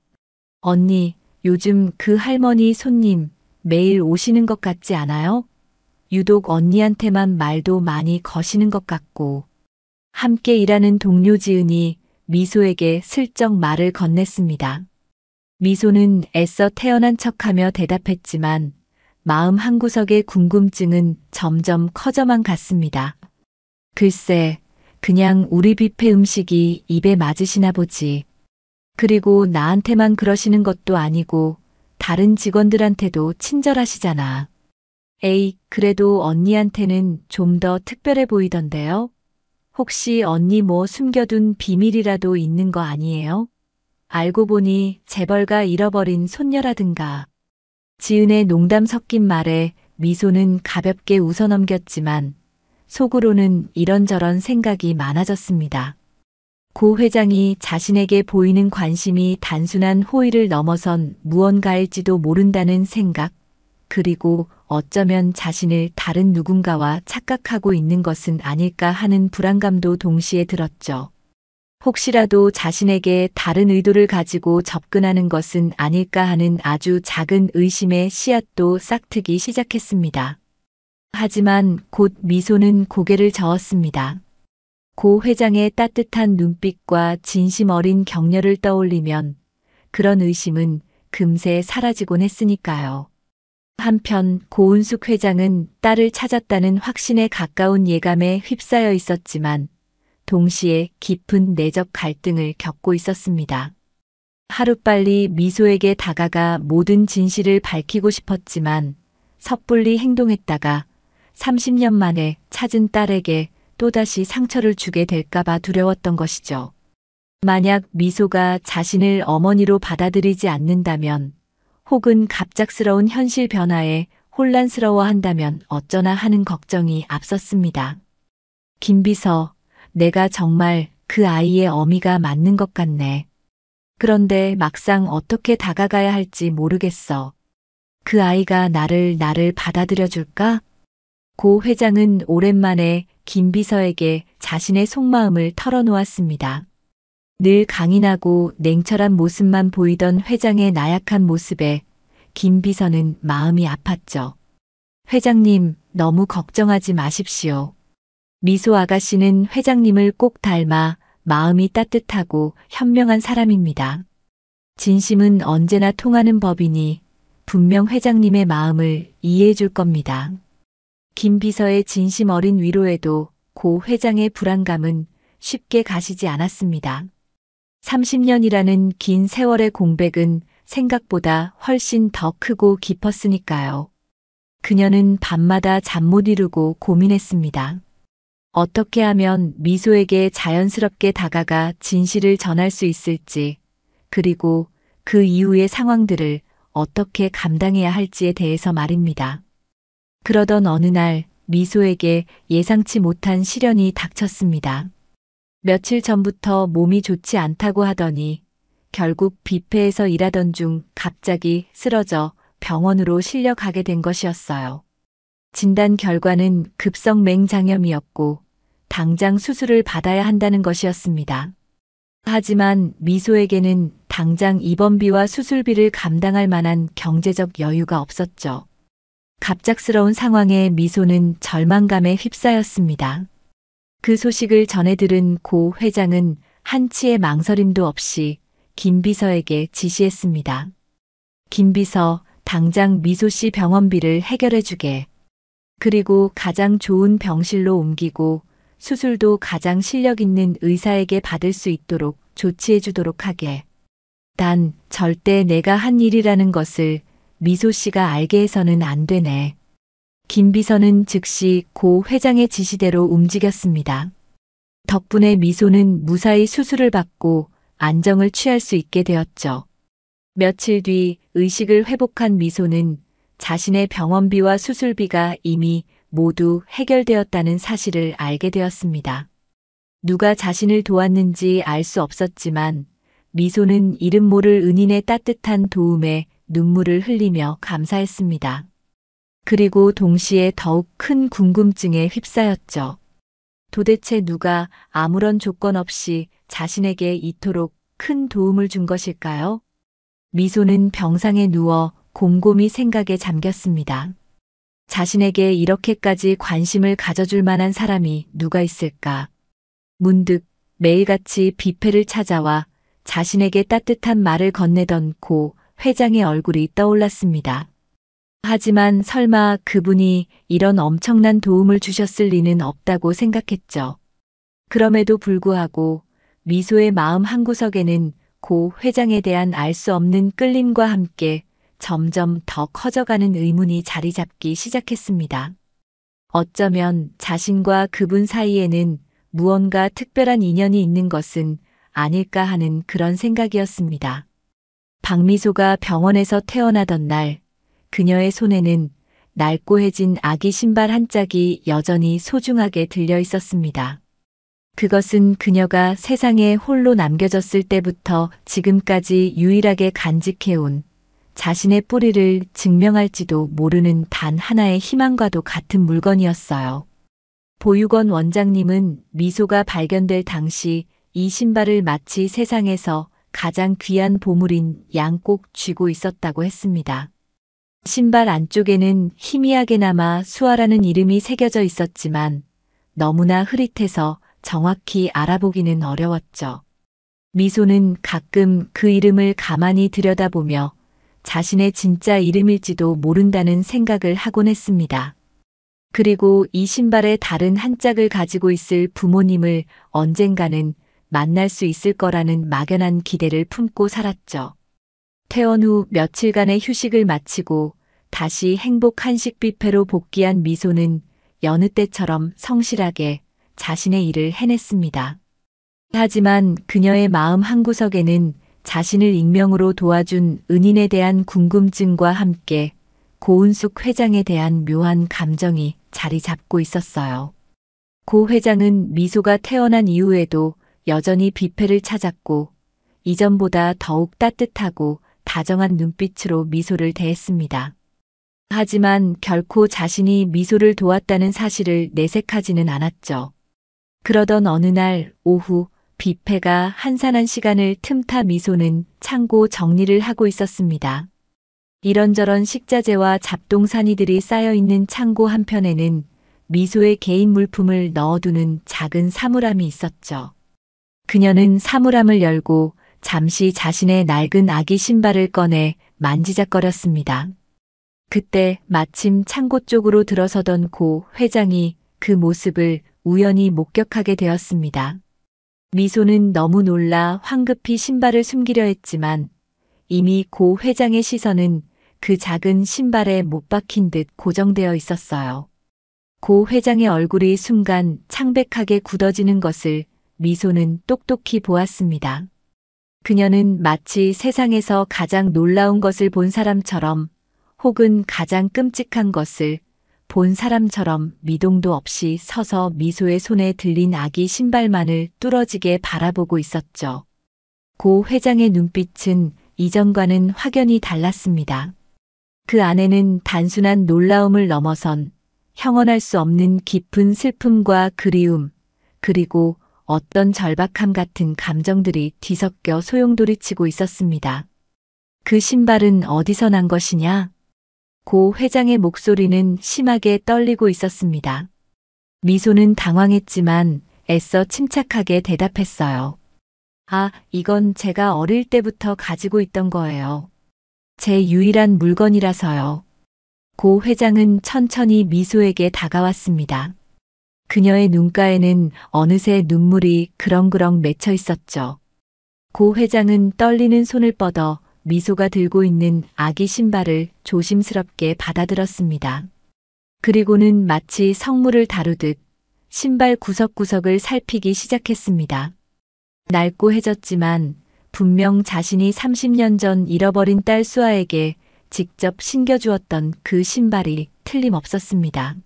언니, 요즘 그 할머니 손님 매일 오시는 것 같지 않아요? 유독 언니한테만 말도 많이 거시는 것 같고. 함께 일하는 동료 지은이 미소에게 슬쩍 말을 건넸습니다. 미소는 애써 태연한 척하며 대답했지만 마음 한구석의 궁금증은 점점 커져만 갔습니다. 글쎄, 그냥 우리 뷔페 음식이 입에 맞으시나 보지. 그리고 나한테만 그러시는 것도 아니고 다른 직원들한테도 친절하시잖아. 에이, 그래도 언니한테는 좀 더 특별해 보이던데요? 혹시 언니 뭐 숨겨둔 비밀이라도 있는 거 아니에요? 알고 보니 재벌가 잃어버린 손녀라든가. 지은의 농담 섞인 말에 미소는 가볍게 웃어넘겼지만 속으로는 이런저런 생각이 많아졌습니다. 고 회장이 자신에게 보이는 관심이 단순한 호의를 넘어선 무언가일지도 모른다는 생각, 그리고 어쩌면 자신을 다른 누군가와 착각하고 있는 것은 아닐까 하는 불안감도 동시에 들었죠. 혹시라도 자신에게 다른 의도를 가지고 접근하는 것은 아닐까 하는 아주 작은 의심의 씨앗도 싹트기 시작했습니다. 하지만 곧 미소는 고개를 저었습니다. 고 회장의 따뜻한 눈빛과 진심 어린 격려를 떠올리면 그런 의심은 금세 사라지곤 했으니까요. 한편 고은숙 회장은 딸을 찾았다는 확신에 가까운 예감에 휩싸여 있었지만 동시에 깊은 내적 갈등을 겪고 있었습니다. 하루빨리 미소에게 다가가 모든 진실을 밝히고 싶었지만 섣불리 행동했다가 30년 만에 찾은 딸에게 또다시 상처를 주게 될까봐 두려웠던 것이죠. 만약 미소가 자신을 어머니로 받아들이지 않는다면, 혹은 갑작스러운 현실 변화에 혼란스러워한다면 어쩌나 하는 걱정이 앞섰습니다. 김비서, 내가 정말 그 아이의 어미가 맞는 것 같네. 그런데 막상 어떻게 다가가야 할지 모르겠어. 그 아이가 나를 받아들여 줄까? 고 회장은 오랜만에 김비서에게 자신의 속마음을 털어놓았습니다. 늘 강인하고 냉철한 모습만 보이던 회장의 나약한 모습에 김비서는 마음이 아팠죠. 회장님, 너무 걱정하지 마십시오. 미소 아가씨는 회장님을 꼭 닮아 마음이 따뜻하고 현명한 사람입니다. 진심은 언제나 통하는 법이니 분명 회장님의 마음을 이해해 줄 겁니다. 김 비서의 진심 어린 위로에도 고 회장의 불안감은 쉽게 가시지 않았습니다. 30년이라는 긴 세월의 공백은 생각보다 훨씬 더 크고 깊었으니까요. 그녀는 밤마다 잠 못 이루고 고민했습니다. 어떻게 하면 미소에게 자연스럽게 다가가 진실을 전할 수 있을지, 그리고 그 이후의 상황들을 어떻게 감당해야 할지에 대해서 말입니다. 그러던 어느 날 미소에게 예상치 못한 시련이 닥쳤습니다. 며칠 전부터 몸이 좋지 않다고 하더니 결국 뷔페에서 일하던 중 갑자기 쓰러져 병원으로 실려가게 된 것이었어요. 진단 결과는 급성 맹장염이었고 당장 수술을 받아야 한다는 것이었습니다. 하지만 미소에게는 당장 입원비와 수술비를 감당할 만한 경제적 여유가 없었죠. 갑작스러운 상황에 미소는 절망감에 휩싸였습니다. 그 소식을 전해 들은 고 회장은 한치의 망설임도 없이 김 비서에게 지시했습니다. 김 비서, 당장 미소 씨 병원비를 해결해 주게. 그리고 가장 좋은 병실로 옮기고 수술도 가장 실력 있는 의사에게 받을 수 있도록 조치해 주도록 하게. 단 절대 내가 한 일이라는 것을 미소 씨가 알게 해서는 안 되네. 김 비서는 즉시 고 회장의 지시대로 움직였습니다. 덕분에 미소는 무사히 수술을 받고 안정을 취할 수 있게 되었죠. 며칠 뒤 의식을 회복한 미소는 자신의 병원비와 수술비가 이미 모두 해결되었다는 사실을 알게 되었습니다. 누가 자신을 도왔는지 알 수 없었지만 미소는 이름 모를 은인의 따뜻한 도움에 눈물을 흘리며 감사했습니다. 그리고 동시에 더욱 큰 궁금증에 휩싸였죠. 도대체 누가 아무런 조건 없이 자신에게 이토록 큰 도움을 준 것일까요? 미소는 병상에 누워 곰곰이 생각에 잠겼습니다. 자신에게 이렇게까지 관심을 가져줄 만한 사람이 누가 있을까? 문득 매일같이 뷔페를 찾아와 자신에게 따뜻한 말을 건네던 고 회장의 얼굴이 떠올랐습니다. 하지만 설마 그분이 이런 엄청난 도움을 주셨을 리는 없다고 생각했죠. 그럼에도 불구하고 미소의 마음 한구석에는 고 회장에 대한 알 수 없는 끌림과 함께 점점 더 커져가는 의문이 자리 잡기 시작했습니다. 어쩌면 자신과 그분 사이에는 무언가 특별한 인연이 있는 것은 아닐까 하는 그런 생각이었습니다. 박미소가 병원에서 태어나던 날, 그녀의 손에는 낡고 해진 아기 신발 한 짝이 여전히 소중하게 들려 있었습니다. 그것은 그녀가 세상에 홀로 남겨졌을 때부터 지금까지 유일하게 간직해온 자신의 뿌리를 증명할지도 모르는 단 하나의 희망과도 같은 물건이었어요. 보육원 원장님은 미소가 발견될 당시 이 신발을 마치 세상에서 가장 귀한 보물인 양 꼭 쥐고 있었다고 했습니다. 신발 안쪽에는 희미하게나마 수아라는 이름이 새겨져 있었지만 너무나 흐릿해서 정확히 알아보기는 어려웠죠. 미소는 가끔 그 이름을 가만히 들여다보며 자신의 진짜 이름일지도 모른다는 생각을 하곤 했습니다. 그리고 이 신발의 다른 한 짝을 가지고 있을 부모님을 언젠가는 만날 수 있을 거라는 막연한 기대를 품고 살았죠. 퇴원 후 며칠간의 휴식을 마치고 다시 행복 한식 뷔페로 복귀한 미소는 여느 때처럼 성실하게 자신의 일을 해냈습니다. 하지만 그녀의 마음 한구석에는 자신을 익명으로 도와준 은인에 대한 궁금증과 함께 고은숙 회장에 대한 묘한 감정이 자리 잡고 있었어요. 고 회장은 미소가 태어난 이후에도 여전히 뷔페를 찾았고 이전보다 더욱 따뜻하고 다정한 눈빛으로 미소를 대했습니다. 하지만 결코 자신이 미소를 도왔다는 사실을 내색하지는 않았죠. 그러던 어느 날 오후 뷔페가 한산한 시간을 틈타 미소는 창고 정리를 하고 있었습니다. 이런저런 식자재와 잡동사니들이 쌓여있는 창고 한편에는 미소의 개인 물품을 넣어두는 작은 사물함이 있었죠. 그녀는 사물함을 열고 잠시 자신의 낡은 아기 신발을 꺼내 만지작거렸습니다. 그때 마침 창고 쪽으로 들어서던 고 회장이 그 모습을 우연히 목격하게 되었습니다. 미소는 너무 놀라 황급히 신발을 숨기려 했지만 이미 고 회장의 시선은 그 작은 신발에 못 박힌 듯 고정되어 있었어요. 고 회장의 얼굴이 순간 창백하게 굳어지는 것을 미소는 똑똑히 보았습니다. 그녀는 마치 세상에서 가장 놀라운 것을 본 사람처럼 혹은 가장 끔찍한 것을 본 사람처럼 미동도 없이 서서 미소의 손에 들린 아기 신발만을 뚫어지게 바라보고 있었죠. 고 회장의 눈빛은 이전과는 확연히 달랐습니다. 그 안에는 단순한 놀라움을 넘어선 형언할 수 없는 깊은 슬픔과 그리움, 그리고 어떤 절박함 같은 감정들이 뒤섞여 소용돌이치고 있었습니다. 그 신발은 어디서 난 것이냐? 고 회장의 목소리는 심하게 떨리고 있었습니다. 미소는 당황했지만 애써 침착하게 대답했어요. 아, 이건 제가 어릴 때부터 가지고 있던 거예요. 제 유일한 물건이라서요. 고 회장은 천천히 미소에게 다가왔습니다. 그녀의 눈가에는 어느새 눈물이 그렁그렁 맺혀 있었죠. 고 회장은 떨리는 손을 뻗어 미소가 들고 있는 아기 신발을 조심스럽게 받아들었습니다. 그리고는 마치 성물을 다루듯 신발 구석구석을 살피기 시작했습니다. 낡고해졌지만 분명 자신이 30년 전 잃어버린 딸 수아에게 직접 신겨주었던 그 신발이 틀림없었습니다.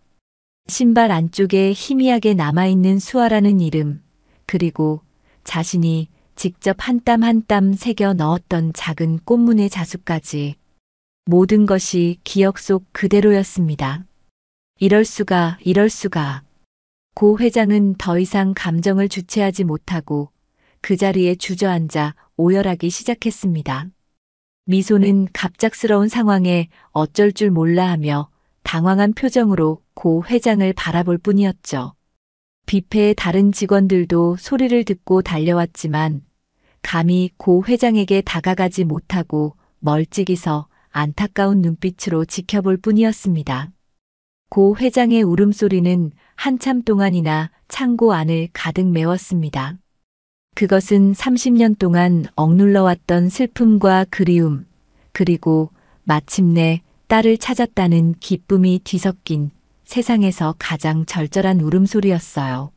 신발 안쪽에 희미하게 남아있는 수아라는 이름, 그리고 자신이 직접 한 땀 한 땀 새겨 넣었던 작은 꽃무늬 자수까지 모든 것이 기억 속 그대로였습니다. 이럴 수가, 이럴 수가. 고 회장은 더 이상 감정을 주체하지 못하고 그 자리에 주저앉아 오열하기 시작했습니다. 미소는 갑작스러운 상황에 어쩔 줄 몰라 하며 당황한 표정으로 고 회장을 바라볼 뿐이었죠. 뷔페의 다른 직원들도 소리를 듣고 달려왔지만 감히 고 회장에게 다가가지 못하고 멀찍이 서 안타까운 눈빛으로 지켜볼 뿐이었습니다. 고 회장의 울음소리는 한참 동안이나 창고 안을 가득 메웠습니다. 그것은 30년 동안 억눌러왔던 슬픔과 그리움, 그리고 마침내 딸을 찾았다는 기쁨이 뒤섞인 세상에서 가장 절절한 울음소리였어요.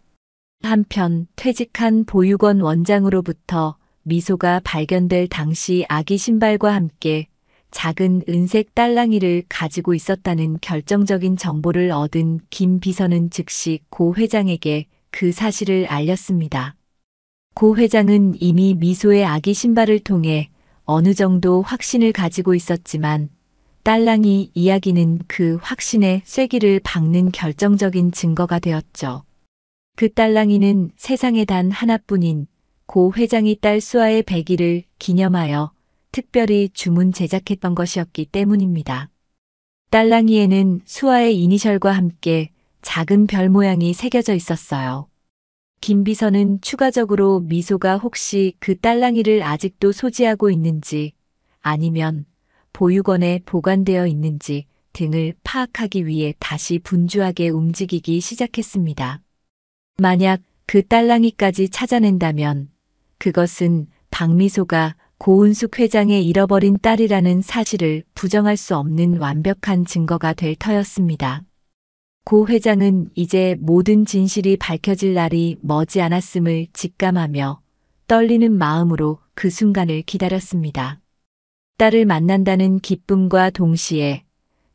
한편 퇴직한 보육원 원장으로부터 미소가 발견될 당시 아기 신발과 함께 작은 은색 딸랑이를 가지고 있었다는 결정적인 정보를 얻은 김 비서는 즉시 고 회장에게 그 사실을 알렸습니다. 고 회장은 이미 미소의 아기 신발을 통해 어느 정도 확신을 가지고 있었지만 딸랑이 이야기는 그 확신의 쐐기를 박는 결정적인 증거가 되었죠. 그 딸랑이는 세상에 단 하나뿐인 고 회장이 딸 수아의 100일을 기념하여 특별히 주문 제작했던 것이었기 때문입니다. 딸랑이에는 수아의 이니셜과 함께 작은 별 모양이 새겨져 있었어요. 김 비서는 추가적으로 미소가 혹시 그 딸랑이를 아직도 소지하고 있는지 아니면 보육원에 보관되어 있는지 등을 파악하기 위해 다시 분주하게 움직이기 시작했습니다. 만약 그 딸랑이까지 찾아낸다면 그것은 박미소가 고은숙 회장의 잃어버린 딸이라는 사실을 부정할 수 없는 완벽한 증거가 될 터였습니다. 고 회장은 이제 모든 진실이 밝혀질 날이 머지않았음을 직감하며 떨리는 마음으로 그 순간을 기다렸습니다. 딸을 만난다는 기쁨과 동시에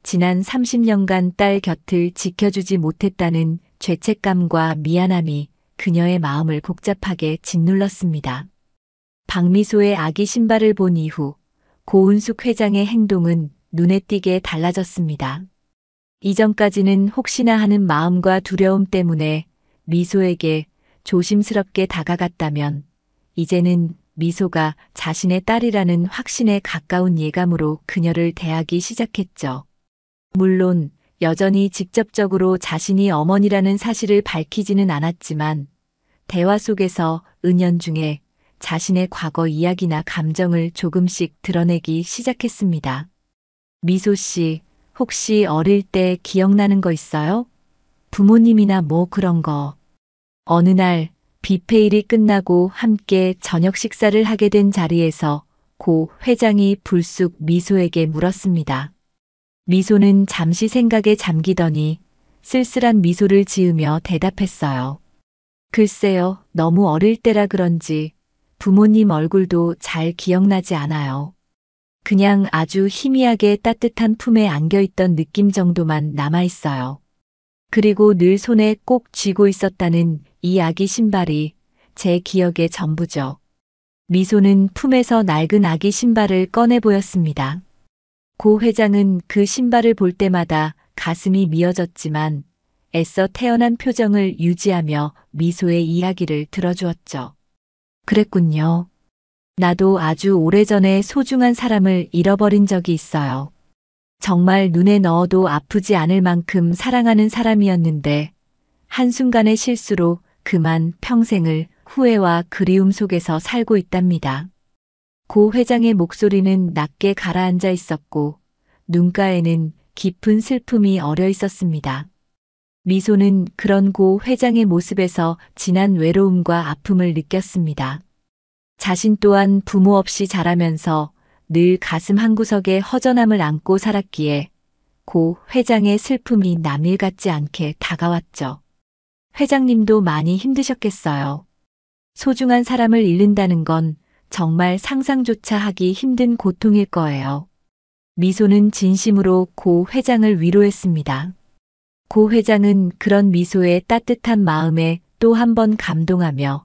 지난 30년간 딸 곁을 지켜주지 못했다는 죄책감과 미안함이 그녀의 마음을 복잡하게 짓눌렀습니다. 박미소의 아기 신발을 본 이후 고은숙 회장의 행동은 눈에 띄게 달라졌습니다. 이전까지는 혹시나 하는 마음과 두려움 때문에 미소에게 조심스럽게 다가갔다면 이제는 미소가 자신의 딸이라는 확신에 가까운 예감으로 그녀를 대하기 시작했죠. 물론 여전히 직접적으로 자신이 어머니라는 사실을 밝히지는 않았지만 대화 속에서 은연중에 자신의 과거 이야기나 감정을 조금씩 드러내기 시작했습니다. 미소 씨, 혹시 어릴 때 기억나는 거 있어요? 부모님이나 뭐 그런 거. 어느 날 뷔페일이 끝나고 함께 저녁 식사를 하게 된 자리에서 고 회장이 불쑥 미소에게 물었습니다. 미소는 잠시 생각에 잠기더니 쓸쓸한 미소를 지으며 대답했어요. 글쎄요, 너무 어릴 때라 그런지 부모님 얼굴도 잘 기억나지 않아요. 그냥 아주 희미하게 따뜻한 품에 안겨있던 느낌 정도만 남아있어요. 그리고 늘 손에 꼭 쥐고 있었다는 이 아기 신발이 제 기억의 전부죠. 미소는 품에서 낡은 아기 신발을 꺼내 보였습니다. 고 회장은 그 신발을 볼 때마다 가슴이 미어졌지만 애써 태연한 표정을 유지하며 미소의 이야기를 들어주었죠. 그랬군요. 나도 아주 오래전에 소중한 사람을 잃어버린 적이 있어요. 정말 눈에 넣어도 아프지 않을 만큼 사랑하는 사람이었는데 한순간의 실수로 그만 평생을 후회와 그리움 속에서 살고 있답니다. 고 회장의 목소리는 낮게 가라앉아 있었고 눈가에는 깊은 슬픔이 어려 있었습니다. 미소는 그런 고 회장의 모습에서 진한 외로움과 아픔을 느꼈습니다. 자신 또한 부모 없이 자라면서 늘 가슴 한구석에 허전함을 안고 살았기에 고 회장의 슬픔이 남일 같지 않게 다가왔죠. 회장님도 많이 힘드셨겠어요. 소중한 사람을 잃는다는 건 정말 상상조차 하기 힘든 고통일 거예요. 미소는 진심으로 고 회장을 위로했습니다. 고 회장은 그런 미소의 따뜻한 마음에 또 한 번 감동하며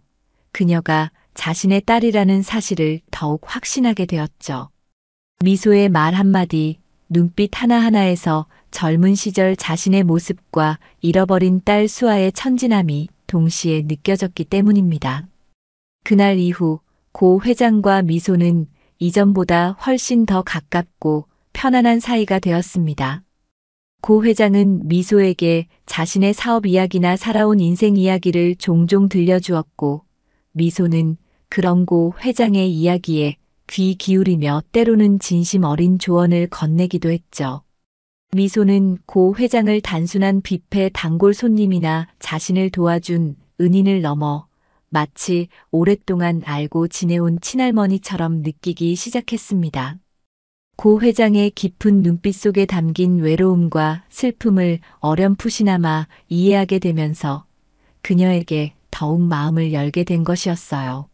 그녀가 자신의 딸이라는 사실을 더욱 확신하게 되었죠. 미소의 말 한마디, 눈빛 하나하나에서 젊은 시절 자신의 모습과 잃어버린 딸 수아의 천진함이 동시에 느껴졌기 때문입니다. 그날 이후 고 회장과 미소는 이전보다 훨씬 더 가깝고 편안한 사이가 되었습니다. 고 회장은 미소에게 자신의 사업 이야기나 살아온 인생 이야기를 종종 들려주었고 미소는 그런 고 회장의 이야기에 귀 기울이며 때로는 진심 어린 조언을 건네기도 했죠. 미소는 고 회장을 단순한 뷔페 단골 손님이나 자신을 도와준 은인을 넘어 마치 오랫동안 알고 지내온 친할머니처럼 느끼기 시작했습니다. 고 회장의 깊은 눈빛 속에 담긴 외로움과 슬픔을 어렴풋이나마 이해하게 되면서 그녀에게 더욱 마음을 열게 된 것이었어요.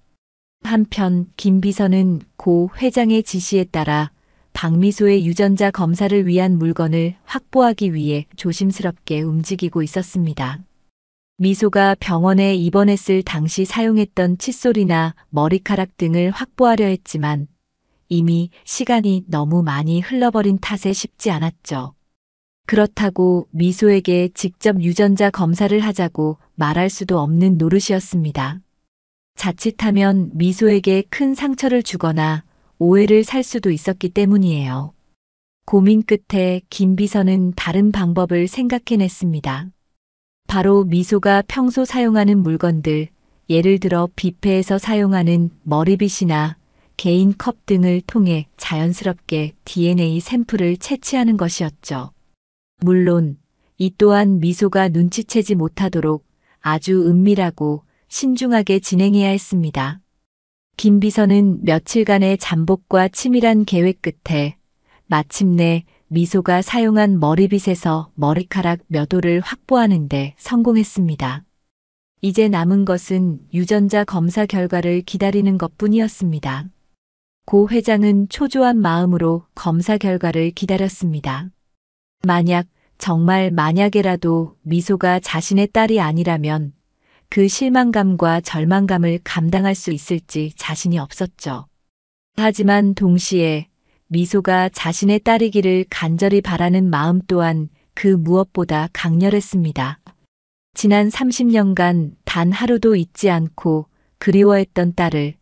한편 김 비서는 고 회장의 지시에 따라 박미소의 유전자 검사를 위한 물건을 확보하기 위해 조심스럽게 움직이고 있었습니다. 미소가 병원에 입원했을 당시 사용했던 칫솔이나 머리카락 등을 확보하려 했지만 이미 시간이 너무 많이 흘러버린 탓에 쉽지 않았죠. 그렇다고 미소에게 직접 유전자 검사를 하자고 말할 수도 없는 노릇이었습니다. 자칫하면 미소에게 큰 상처를 주거나 오해를 살 수도 있었기 때문이에요. 고민 끝에 김 비서는 다른 방법을 생각해냈습니다. 바로 미소가 평소 사용하는 물건들, 예를 들어 뷔페에서 사용하는 머리빗이나 개인 컵 등을 통해 자연스럽게 DNA 샘플을 채취하는 것이었죠. 물론 이 또한 미소가 눈치채지 못하도록 아주 은밀하고 신중하게 진행해야 했습니다. 김 비서는 며칠간의 잠복과 치밀한 계획 끝에 마침내 미소가 사용한 머리빗에서 머리카락 몇 호를 확보하는 데 성공했습니다. 이제 남은 것은 유전자 검사 결과를 기다리는 것뿐이었습니다. 고 회장은 초조한 마음으로 검사 결과를 기다렸습니다. 정말 만약에라도 미소가 자신의 딸이 아니라면 그 실망감과 절망감을 감당할 수 있을지 자신이 없었죠. 하지만 동시에 미소가 자신의 딸이기를 간절히 바라는 마음 또한 그 무엇보다 강렬했습니다. 지난 30년간 단 하루도 잊지 않고 그리워했던 딸을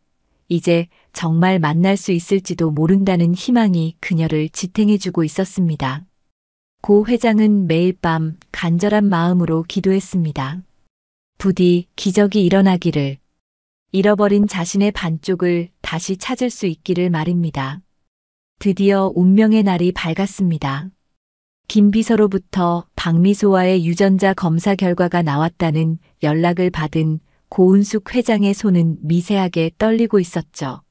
이제 정말 만날 수 있을지도 모른다는 희망이 그녀를 지탱해주고 있었습니다. 고 회장은 매일 밤 간절한 마음으로 기도했습니다. 부디 기적이 일어나기를, 잃어버린 자신의 반쪽을 다시 찾을 수 있기를 말입니다. 드디어 운명의 날이 밝았습니다. 김 비서로부터 박미소와의 유전자 검사 결과가 나왔다는 연락을 받은 고은숙 회장의 손은 미세하게 떨리고 있었죠.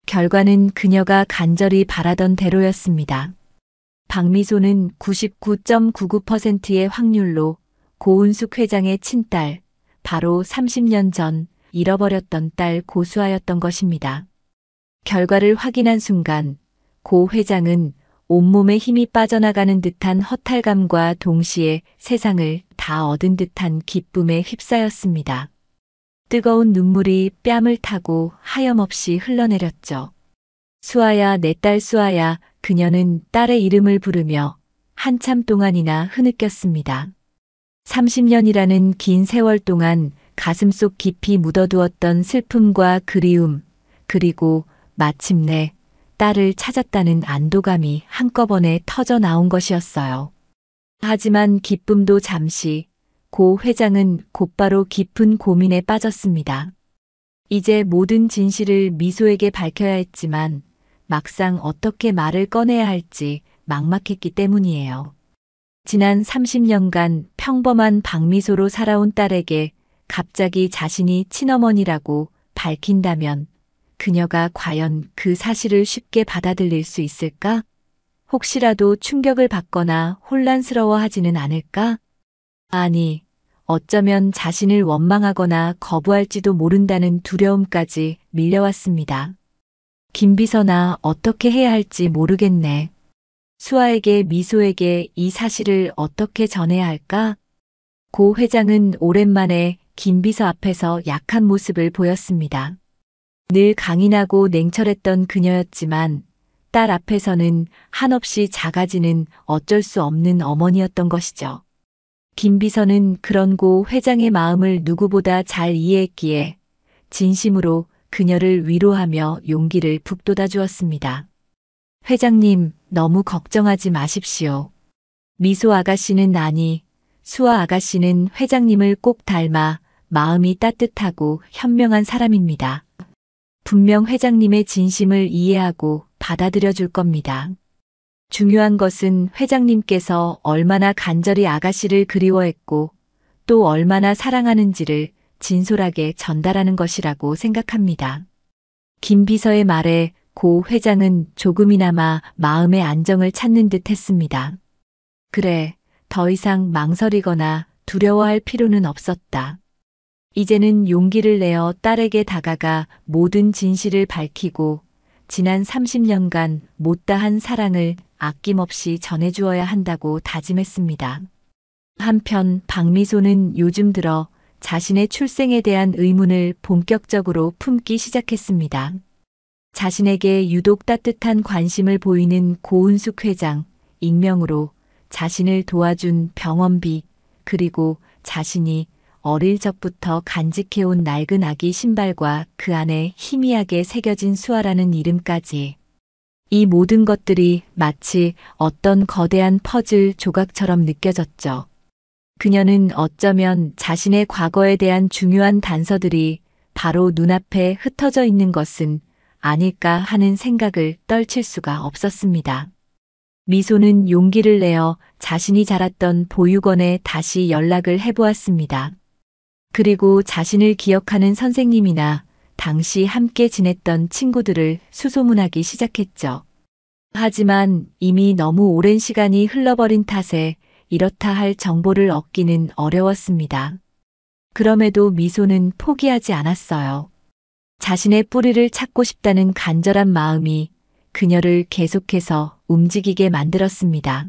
결과는 그녀가 간절히 바라던 대로였습니다. 박미소는 99.99%의 확률로 고은숙 회장의 친딸, 바로 30년 전 잃어버렸던 딸 고수아였던 것입니다. 결과를 확인한 순간 고 회장은 온몸에 힘이 빠져나가는 듯한 허탈감과 동시에 세상을 다 얻은 듯한 기쁨에 휩싸였습니다. 뜨거운 눈물이 뺨을 타고 하염없이 흘러내렸죠. 수아야, 내 딸 수아야. 그녀는 딸의 이름을 부르며 한참 동안이나 흐느꼈습니다. 30년이라는 긴 세월 동안 가슴속 깊이 묻어두었던 슬픔과 그리움, 그리고 마침내 딸을 찾았다는 안도감이 한꺼번에 터져 나온 것이었어요. 하지만 기쁨도 잠시, 고 회장은 곧바로 깊은 고민에 빠졌습니다. 이제 모든 진실을 미소에게 밝혀야 했지만 막상 어떻게 말을 꺼내야 할지 막막했기 때문이에요. 지난 30년간 평범한 박미소로 살아온 딸에게 갑자기 자신이 친어머니라고 밝힌다면 그녀가 과연 그 사실을 쉽게 받아들일 수 있을까? 혹시라도 충격을 받거나 혼란스러워하지는 않을까? 아니, 어쩌면 자신을 원망하거나 거부할지도 모른다는 두려움까지 밀려왔습니다. 김비서나 어떻게 해야 할지 모르겠네. 수아에게, 미소에게 이 사실을 어떻게 전해야 할까? 고 회장은 오랜만에 김비서 앞에서 약한 모습을 보였습니다. 늘 강인하고 냉철했던 그녀였지만 딸 앞에서는 한없이 작아지는 어쩔 수 없는 어머니였던 것이죠. 김비서는 그런 고 회장의 마음을 누구보다 잘 이해했기에 진심으로 그녀를 위로하며 용기를 북돋아 주었습니다. 회장님, 너무 걱정하지 마십시오. 미소 아가씨는 아니, 수아 아가씨는 회장님을 꼭 닮아 마음이 따뜻하고 현명한 사람입니다. 분명 회장님의 진심을 이해하고 받아들여 줄 겁니다. 중요한 것은 회장님께서 얼마나 간절히 아가씨를 그리워했고 또 얼마나 사랑하는지를 진솔하게 전달하는 것이라고 생각합니다. 김 비서의 말에 고 회장은 조금이나마 마음의 안정을 찾는 듯 했습니다. 그래, 더 이상 망설이거나 두려워할 필요는 없었다. 이제는 용기를 내어 딸에게 다가가 모든 진실을 밝히고 지난 30년간 못다한 사랑을 아낌없이 전해주어야 한다고 다짐했습니다. 한편 박미소는 요즘 들어 자신의 출생에 대한 의문을 본격적으로 품기 시작했습니다. 자신에게 유독 따뜻한 관심을 보이는 고은숙 회장, 익명으로 자신을 도와준 병원비, 그리고 자신이 어릴 적부터 간직해온 낡은 아기 신발과 그 안에 희미하게 새겨진 수아라는 이름까지. 이 모든 것들이 마치 어떤 거대한 퍼즐 조각처럼 느껴졌죠. 그녀는 어쩌면 자신의 과거에 대한 중요한 단서들이 바로 눈앞에 흩어져 있는 것은 아닐까 하는 생각을 떨칠 수가 없었습니다. 미소는 용기를 내어 자신이 자랐던 보육원에 다시 연락을 해보았습니다. 그리고 자신을 기억하는 선생님이나 당시 함께 지냈던 친구들을 수소문하기 시작했죠. 하지만 이미 너무 오랜 시간이 흘러버린 탓에 이렇다 할 정보를 얻기는 어려웠습니다. 그럼에도 미소는 포기하지 않았어요. 자신의 뿌리를 찾고 싶다는 간절한 마음이 그녀를 계속해서 움직이게 만들었습니다.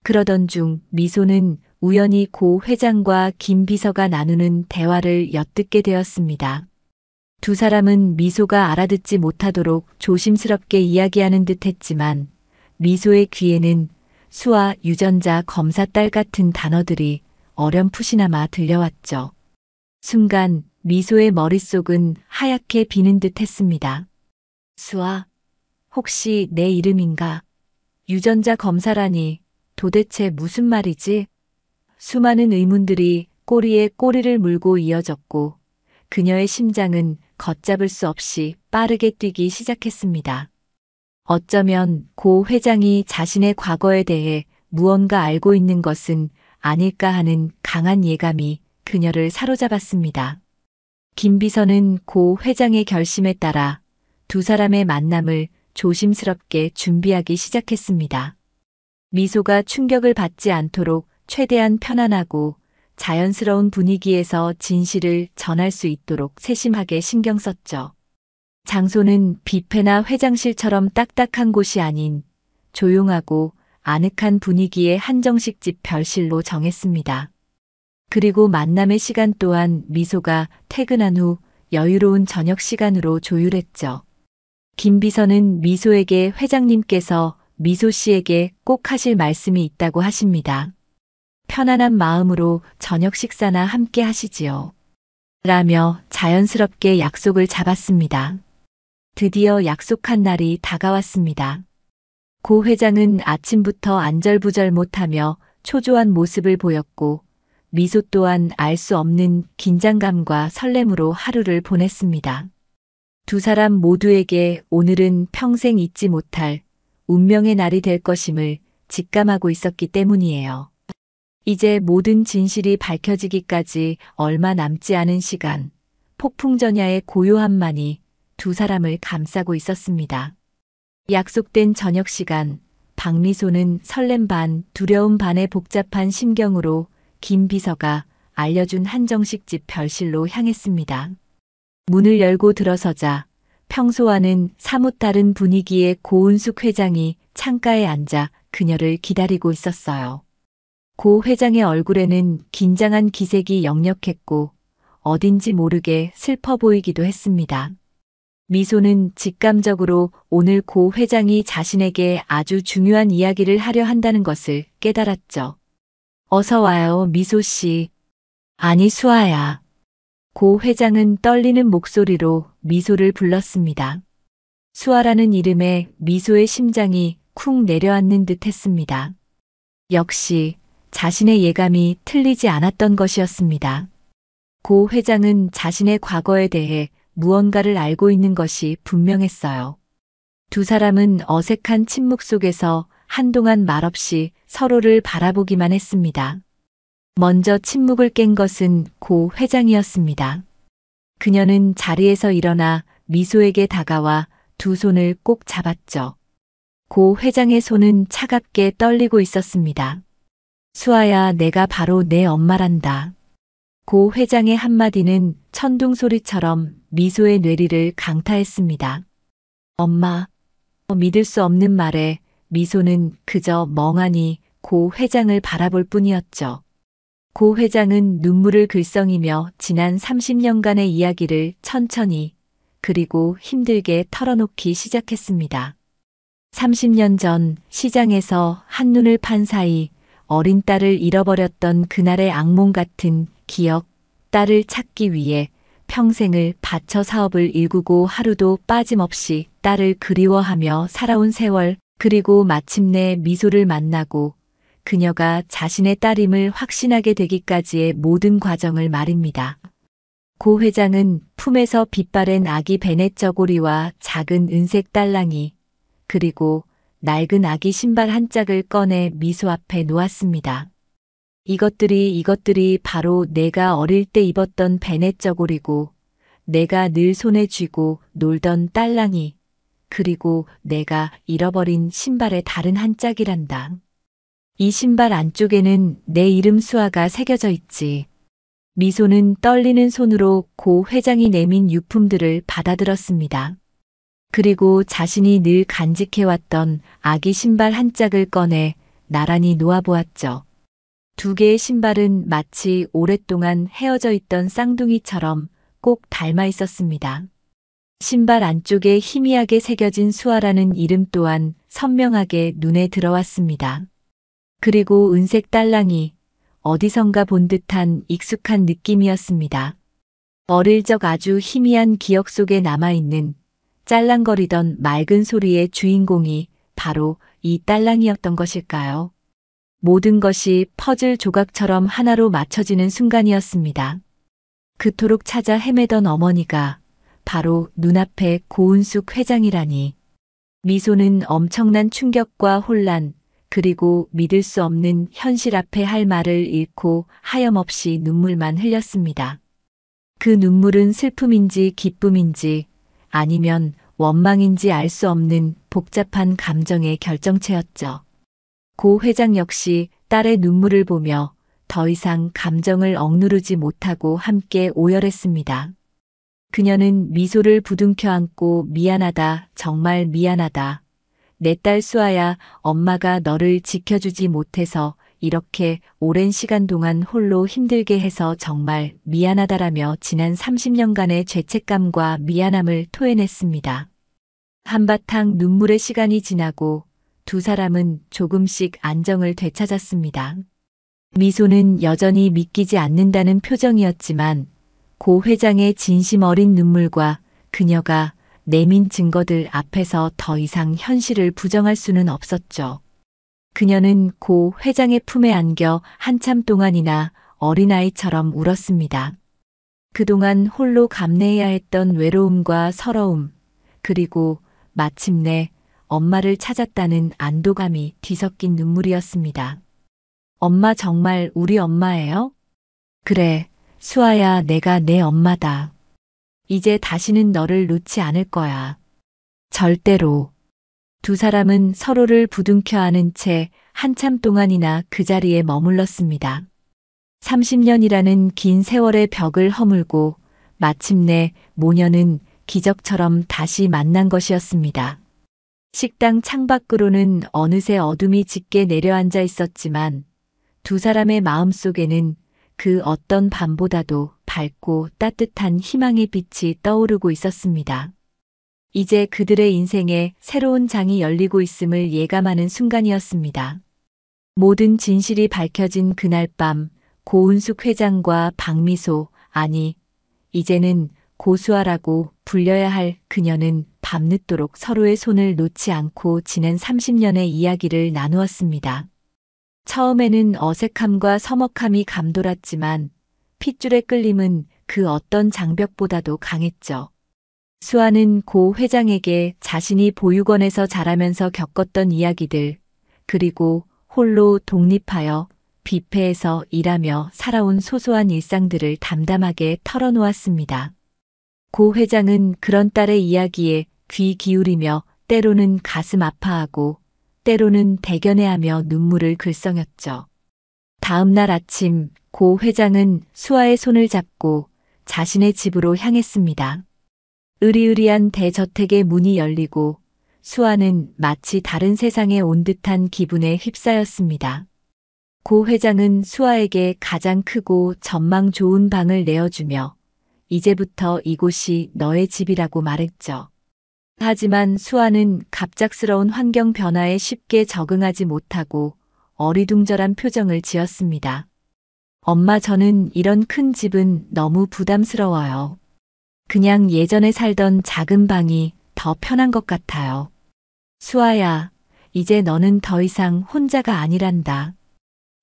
그러던 중 미소는 우연히 고 회장과 김 비서가 나누는 대화를 엿듣게 되었습니다. 두 사람은 미소가 알아듣지 못하도록 조심스럽게 이야기하는 듯 했지만 미소의 귀에는 수아 유전자 검사 딸 같은 단어들이 어렴풋이나마 들려왔죠. 순간 미소의 머릿속은 하얗게 비는 듯 했습니다. 수아, 혹시 내 이름인가? 유전자 검사라니 도대체 무슨 말이지? 수많은 의문들이 꼬리에 꼬리를 물고 이어졌고 그녀의 심장은 걷잡을 수 없이 빠르게 뛰기 시작했습니다. 어쩌면 고 회장이 자신의 과거에 대해 무언가 알고 있는 것은 아닐까 하는 강한 예감이 그녀를 사로잡았습니다. 김 비서는 고 회장의 결심에 따라 두 사람의 만남을 조심스럽게 준비하기 시작했습니다. 미소가 충격을 받지 않도록 최대한 편안하고 자연스러운 분위기에서 진실을 전할 수 있도록 세심하게 신경 썼죠. 장소는 뷔페나 회장실처럼 딱딱한 곳이 아닌 조용하고 아늑한 분위기의 한정식집 별실로 정했습니다. 그리고 만남의 시간 또한 미소가 퇴근한 후 여유로운 저녁 시간으로 조율했죠. 김 비서는 미소에게 회장님께서 미소 씨에게 꼭 하실 말씀이 있다고 하십니다. 편안한 마음으로 저녁 식사나 함께 하시지요. 라며 자연스럽게 약속을 잡았습니다. 드디어 약속한 날이 다가왔습니다. 고 회장은 아침부터 안절부절 못하며 초조한 모습을 보였고 미소 또한 알 수 없는 긴장감과 설렘으로 하루를 보냈습니다. 두 사람 모두에게 오늘은 평생 잊지 못할 운명의 날이 될 것임을 직감하고 있었기 때문이에요. 이제 모든 진실이 밝혀지기까지 얼마 남지 않은 시간, 폭풍전야의 고요함만이 두 사람을 감싸고 있었습니다. 약속된 저녁 시간, 박미소는 설렘 반, 두려움 반의 복잡한 심경으로 김 비서가 알려준 한정식집 별실로 향했습니다. 문을 열고 들어서자 평소와는 사뭇 다른 분위기의 고은숙 회장이 창가에 앉아 그녀를 기다리고 있었어요. 고 회장의 얼굴에는 긴장한 기색이 역력했고 어딘지 모르게 슬퍼 보이기도 했습니다. 미소는 직감적으로 오늘 고 회장이 자신에게 아주 중요한 이야기를 하려 한다는 것을 깨달았죠. 어서 와요, 미소 씨. 아니, 수아야. 고 회장은 떨리는 목소리로 미소를 불렀습니다. 수아라는 이름에 미소의 심장이 쿵 내려앉는 듯 했습니다. 역시 자신의 예감이 틀리지 않았던 것이었습니다. 고 회장은 자신의 과거에 대해 무언가를 알고 있는 것이 분명했어요. 두 사람은 어색한 침묵 속에서 한동안 말없이 서로를 바라보기만 했습니다. 먼저 침묵을 깬 것은 고 회장이었습니다. 그녀는 자리에서 일어나 미소에게 다가와 두 손을 꼭 잡았죠. 고 회장의 손은 차갑게 떨리고 있었습니다. 수아야, 내가 바로 내 엄마란다. 고 회장의 한마디는 천둥 소리처럼 미소의 뇌리를 강타했습니다. 엄마, 믿을 수 없는 말에 미소는 그저 멍하니 고 회장을 바라볼 뿐이었죠. 고 회장은 눈물을 글썽이며 지난 30년간의 이야기를 천천히 그리고 힘들게 털어놓기 시작했습니다. 30년 전 시장에서 한눈을 판 사이 어린 딸을 잃어버렸던 그날의 악몽 같은 기억, 딸을 찾기 위해 평생을 바쳐 사업을 일구고 하루도 빠짐없이 딸을 그리워하며 살아온 세월, 그리고 마침내 미소를 만나고 그녀가 자신의 딸임을 확신하게 되기까지의 모든 과정을 말입니다. 고 회장은 품에서 빛바랜 아기 베넷 저고리와 작은 은색 딸랑이, 그리고 낡은 아기 신발 한 짝을 꺼내 미소 앞에 놓았습니다. 이것들이 바로 내가 어릴 때 입었던 베넷 저고리고, 내가 늘 손에 쥐고 놀던 딸랑이, 그리고 내가 잃어버린 신발의 다른 한 짝이란다. 이 신발 안쪽에는 내 이름 수아가 새겨져 있지. 미소는 떨리는 손으로 고 회장이 내민 유품들을 받아들었습니다. 그리고 자신이 늘 간직해왔던 아기 신발 한 짝을 꺼내 나란히 놓아보았죠. 두 개의 신발은 마치 오랫동안 헤어져 있던 쌍둥이처럼 꼭 닮아 있었습니다. 신발 안쪽에 희미하게 새겨진 수아라는 이름 또한 선명하게 눈에 들어왔습니다. 그리고 은색 딸랑이, 어디선가 본 듯한 익숙한 느낌이었습니다. 어릴 적 아주 희미한 기억 속에 남아있는 짤랑거리던 맑은 소리의 주인공이 바로 이 딸랑이였던 것일까요? 모든 것이 퍼즐 조각처럼 하나로 맞춰지는 순간이었습니다. 그토록 찾아 헤매던 어머니가 바로 눈앞에 고은숙 회장이라니. 미소는 엄청난 충격과 혼란, 그리고 믿을 수 없는 현실 앞에 할 말을 잃고 하염없이 눈물만 흘렸습니다. 그 눈물은 슬픔인지 기쁨인지 아니면 원망인지 알 수 없는 복잡한 감정의 결정체였죠. 고 회장 역시 딸의 눈물을 보며 더 이상 감정을 억누르지 못하고 함께 오열했습니다. 그녀는 미소를 부둥켜 안고 미안하다, 정말 미안하다. 내 딸 수아야, 엄마가 너를 지켜주지 못해서 이렇게 오랜 시간 동안 홀로 힘들게 해서 정말 미안하다라며 지난 30년간의 죄책감과 미안함을 토해냈습니다. 한바탕 눈물의 시간이 지나고 두 사람은 조금씩 안정을 되찾았습니다. 미소는 여전히 믿기지 않는다는 표정이었지만 고 회장의 진심 어린 눈물과 그녀가 내민 증거들 앞에서 더 이상 현실을 부정할 수는 없었죠. 그녀는 고 회장의 품에 안겨 한참 동안이나 어린아이처럼 울었습니다. 그동안 홀로 감내해야 했던 외로움과 서러움, 그리고 마침내 엄마를 찾았다는 안도감이 뒤섞인 눈물이었습니다. 엄마 정말 우리 엄마예요? 그래, 수아야, 내가 내 엄마다. 이제 다시는 너를 놓지 않을 거야. 절대로. 두 사람은 서로를 부둥켜 안은 채 한참 동안이나 그 자리에 머물렀습니다. 30년이라는 긴 세월의 벽을 허물고 마침내 모녀는 기적처럼 다시 만난 것이었습니다. 식당 창밖으로는 어느새 어둠이 짙게 내려앉아 있었지만 두 사람의 마음속에는 그 어떤 밤보다도 밝고 따뜻한 희망의 빛이 떠오르고 있었습니다. 이제 그들의 인생에 새로운 장이 열리고 있음을 예감하는 순간이었습니다. 모든 진실이 밝혀진 그날 밤, 고은숙 회장과 박미소, 아니, 이제는 고수아라고 불려야 할 그녀는 밤늦도록 서로의 손을 놓지 않고 지난 30년의 이야기를 나누었습니다. 처음에는 어색함과 서먹함이 감돌았지만 핏줄의 끌림은 그 어떤 장벽보다도 강했죠. 수아는 고 회장에게 자신이 보육원에서 자라면서 겪었던 이야기들, 그리고 홀로 독립하여 뷔페에서 일하며 살아온 소소한 일상들을 담담하게 털어놓았습니다. 고 회장은 그런 딸의 이야기에 귀 기울이며 때로는 가슴 아파하고 때로는 대견해하며 눈물을 글썽였죠. 다음 날 아침 고 회장은 수아의 손을 잡고 자신의 집으로 향했습니다. 으리으리한 대저택의 문이 열리고 수아는 마치 다른 세상에 온 듯한 기분에 휩싸였습니다. 고 회장은 수아에게 가장 크고 전망 좋은 방을 내어주며 이제부터 이곳이 너의 집이라고 말했죠. 하지만 수아는 갑작스러운 환경 변화에 쉽게 적응하지 못하고 어리둥절한 표정을 지었습니다. 엄마, 저는 이런 큰 집은 너무 부담스러워요. 그냥 예전에 살던 작은 방이 더 편한 것 같아요. 수아야, 이제 너는 더 이상 혼자가 아니란다.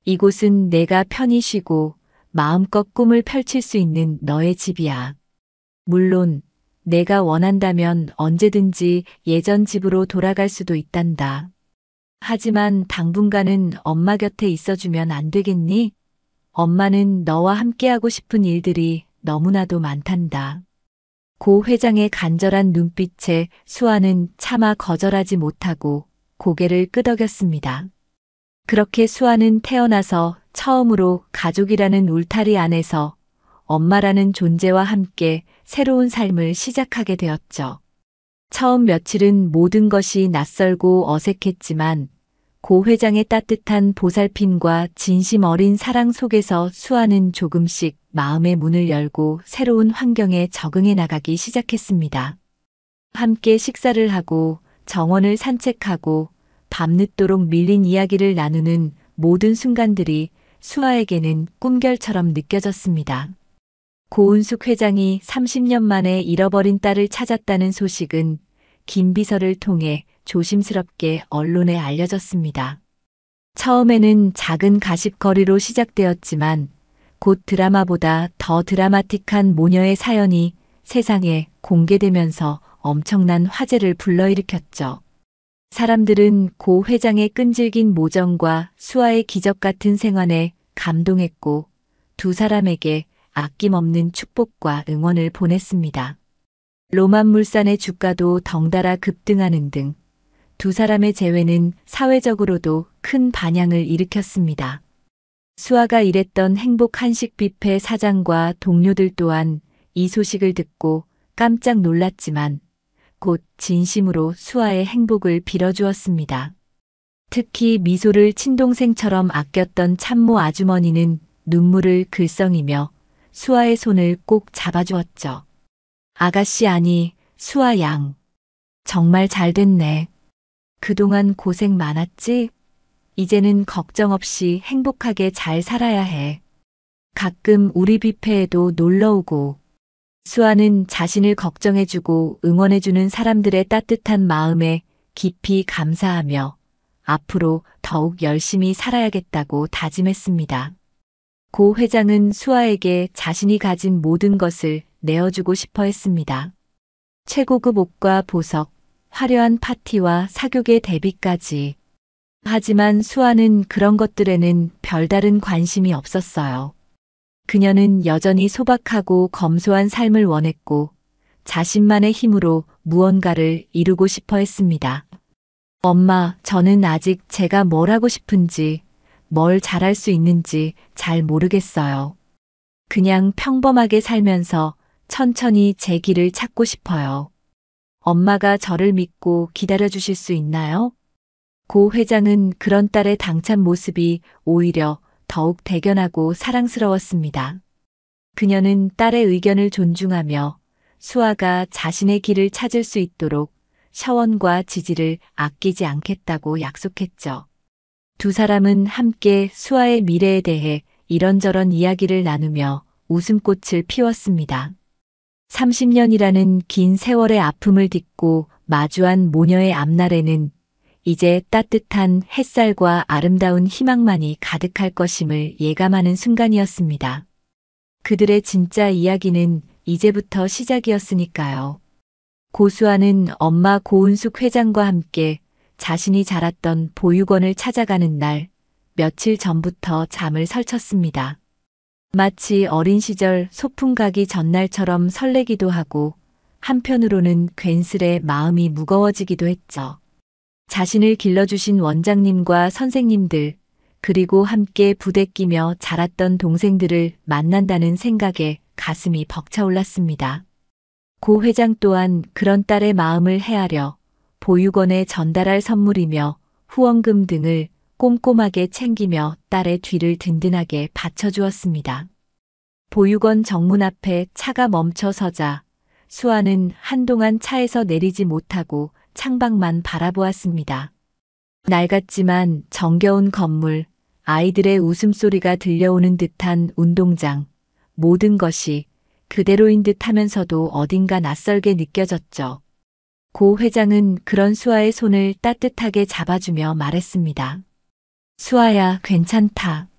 이곳은 내가 편히 쉬고 마음껏 꿈을 펼칠 수 있는 너의 집이야. 물론 내가 원한다면 언제든지 예전 집으로 돌아갈 수도 있단다. 하지만 당분간은 엄마 곁에 있어주면 안 되겠니? 엄마는 너와 함께하고 싶은 일들이 너무나도 많단다. 고 회장의 간절한 눈빛에 수아는 차마 거절하지 못하고 고개를 끄덕였습니다. 그렇게 수아는 태어나서 처음으로 가족이라는 울타리 안에서 엄마라는 존재와 함께 새로운 삶을 시작하게 되었죠. 처음 며칠은 모든 것이 낯설고 어색했지만 고 회장의 따뜻한 보살핌과 진심 어린 사랑 속에서 수아는 조금씩 마음의 문을 열고 새로운 환경에 적응해 나가기 시작했습니다. 함께 식사를 하고 정원을 산책하고 밤늦도록 밀린 이야기를 나누는 모든 순간들이 수아에게는 꿈결처럼 느껴졌습니다. 고은숙 회장이 30년 만에 잃어버린 딸을 찾았다는 소식은 김 비서를 통해 조심스럽게 언론에 알려졌습니다. 처음에는 작은 가십거리로 시작되었지만 곧 드라마보다 더 드라마틱한 모녀의 사연이 세상에 공개되면서 엄청난 화제를 불러일으켰죠. 사람들은 고 회장의 끈질긴 모정과 수아의 기적 같은 생활에 감동했고 두 사람에게 아낌없는 축복과 응원을 보냈습니다. 로만물산의 주가도 덩달아 급등하는 등 두 사람의 재회는 사회적으로도 큰 반향을 일으켰습니다. 수아가 일했던 행복 한식 뷔페 사장과 동료들 또한 이 소식을 듣고 깜짝 놀랐지만 곧 진심으로 수아의 행복을 빌어주었습니다. 특히 미소를 친동생처럼 아꼈던 참모 아주머니는 눈물을 글썽이며 수아의 손을 꼭 잡아주었죠. 아가씨, 아니, 수아 양. 정말 잘 됐네. 그동안 고생 많았지? 이제는 걱정 없이 행복하게 잘 살아야 해. 가끔 우리 뷔페에도 놀러 오고. 수아는 자신을 걱정해주고 응원해주는 사람들의 따뜻한 마음에 깊이 감사하며 앞으로 더욱 열심히 살아야겠다고 다짐했습니다. 고 회장은 수아에게 자신이 가진 모든 것을 내어주고 싶어 했습니다. 최고급 옷과 보석, 화려한 파티와 사교계 데뷔까지. 하지만 수아는 그런 것들에는 별다른 관심이 없었어요. 그녀는 여전히 소박하고 검소한 삶을 원했고 자신만의 힘으로 무언가를 이루고 싶어 했습니다. 엄마, 저는 아직 제가 뭘 하고 싶은지, 뭘 잘할 수 있는지 잘 모르겠어요. 그냥 평범하게 살면서 천천히 제 길을 찾고 싶어요. 엄마가 저를 믿고 기다려주실 수 있나요? 고 회장은 그런 딸의 당찬 모습이 오히려 더욱 대견하고 사랑스러웠습니다. 그녀는 딸의 의견을 존중하며 수아가 자신의 길을 찾을 수 있도록 샤원과 지지를 아끼지 않겠다고 약속했죠. 두 사람은 함께 수아의 미래에 대해 이런저런 이야기를 나누며 웃음꽃을 피웠습니다. 30년이라는 긴 세월의 아픔을 딛고 마주한 모녀의 앞날에는 이제 따뜻한 햇살과 아름다운 희망만이 가득할 것임을 예감하는 순간이었습니다. 그들의 진짜 이야기는 이제부터 시작이었으니까요. 고수아는 엄마 고은숙 회장과 함께 자신이 자랐던 보육원을 찾아가는 날, 며칠 전부터 잠을 설쳤습니다. 마치 어린 시절 소풍 가기 전날처럼 설레기도 하고 한편으로는 괜스레 마음이 무거워지기도 했죠. 자신을 길러주신 원장님과 선생님들, 그리고 함께 부대 끼며 자랐던 동생들을 만난다는 생각에 가슴이 벅차올랐습니다. 고 회장 또한 그런 딸의 마음을 헤아려 보육원에 전달할 선물이며 후원금 등을 꼼꼼하게 챙기며 딸의 뒤를 든든하게 받쳐주었습니다. 보육원 정문 앞에 차가 멈춰 서자 수아는 한동안 차에서 내리지 못하고 창밖만 바라보았습니다. 낡았지만 정겨운 건물, 아이들의 웃음소리가 들려오는 듯한 운동장, 모든 것이 그대로인 듯 하면서도 어딘가 낯설게 느껴졌죠. 고 회장은 그런 수아의 손을 따뜻하게 잡아주며 말했습니다. 수아야, 괜찮다.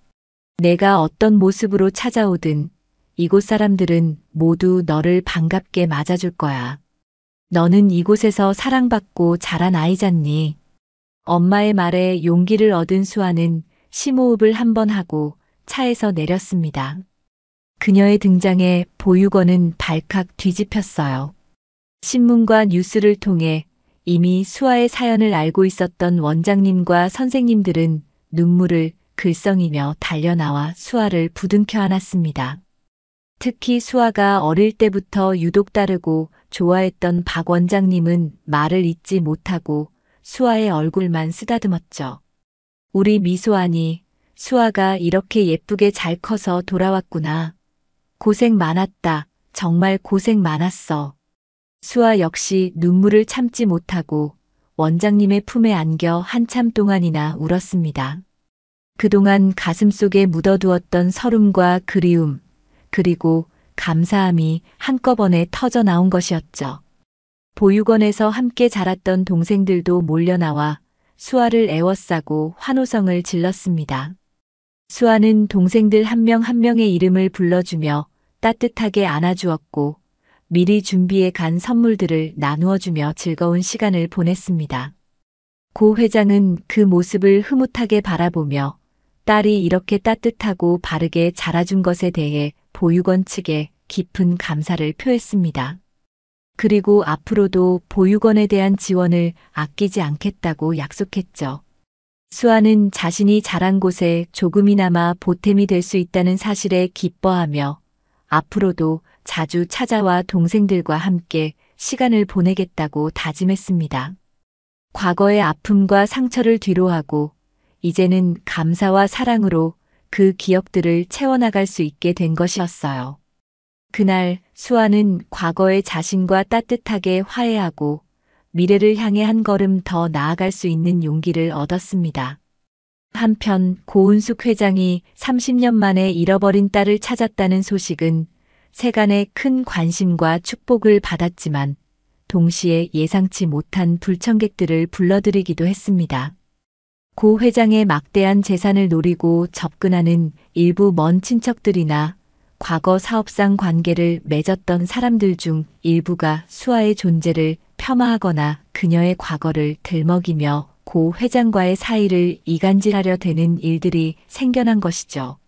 내가 어떤 모습으로 찾아오든 이곳 사람들은 모두 너를 반갑게 맞아줄 거야. 너는 이곳에서 사랑받고 자란 아이잖니. 엄마의 말에 용기를 얻은 수아는 심호흡을 한번 하고 차에서 내렸습니다. 그녀의 등장에 보육원은 발칵 뒤집혔어요. 신문과 뉴스를 통해 이미 수아의 사연을 알고 있었던 원장님과 선생님들은 눈물을 글썽이며 달려나와 수아를 부둥켜 안았습니다. 특히 수아가 어릴 때부터 유독 따르고 좋아했던 박 원장님은 말을 잇지 못하고 수아의 얼굴만 쓰다듬었죠. 우리 미소아니, 수아가 이렇게 예쁘게 잘 커서 돌아왔구나. 고생 많았다. 정말 고생 많았어. 수아 역시 눈물을 참지 못하고 원장님의 품에 안겨 한참 동안이나 울었습니다. 그동안 가슴속에 묻어두었던 서름과 그리움, 그리고 감사함이 한꺼번에 터져 나온 것이었죠. 보육원에서 함께 자랐던 동생들도 몰려나와 수아를 애워싸고 환호성을 질렀습니다. 수아는 동생들 한 명 한 명의 이름을 불러주며 따뜻하게 안아주었고 미리 준비해 간 선물들을 나누어주며 즐거운 시간을 보냈습니다. 고 회장은 그 모습을 흐뭇하게 바라보며 딸이 이렇게 따뜻하고 바르게 자라준 것에 대해 보육원 측에 깊은 감사를 표했습니다. 그리고 앞으로도 보육원에 대한 지원을 아끼지 않겠다고 약속했죠. 수아는 자신이 자란 곳에 조금이나마 보탬이 될 수 있다는 사실에 기뻐하며 앞으로도 자주 찾아와 동생들과 함께 시간을 보내겠다고 다짐했습니다. 과거의 아픔과 상처를 뒤로하고 이제는 감사와 사랑으로 그 기억들을 채워나갈 수 있게 된 것이었어요. 그날 수아는 과거의 자신과 따뜻하게 화해하고 미래를 향해 한 걸음 더 나아갈 수 있는 용기를 얻었습니다. 한편 고은숙 회장이 30년 만에 잃어버린 딸을 찾았다는 소식은 세간의 큰 관심과 축복을 받았지만 동시에 예상치 못한 불청객들을 불러들이기도 했습니다. 고 회장의 막대한 재산을 노리고 접근하는 일부 먼 친척들이나 과거 사업상 관계를 맺었던 사람들 중 일부가 수아의 존재를 폄하하거나 그녀의 과거를 들먹이며 고 회장과의 사이를 이간질하려 되는 일들이 생겨난 것이죠.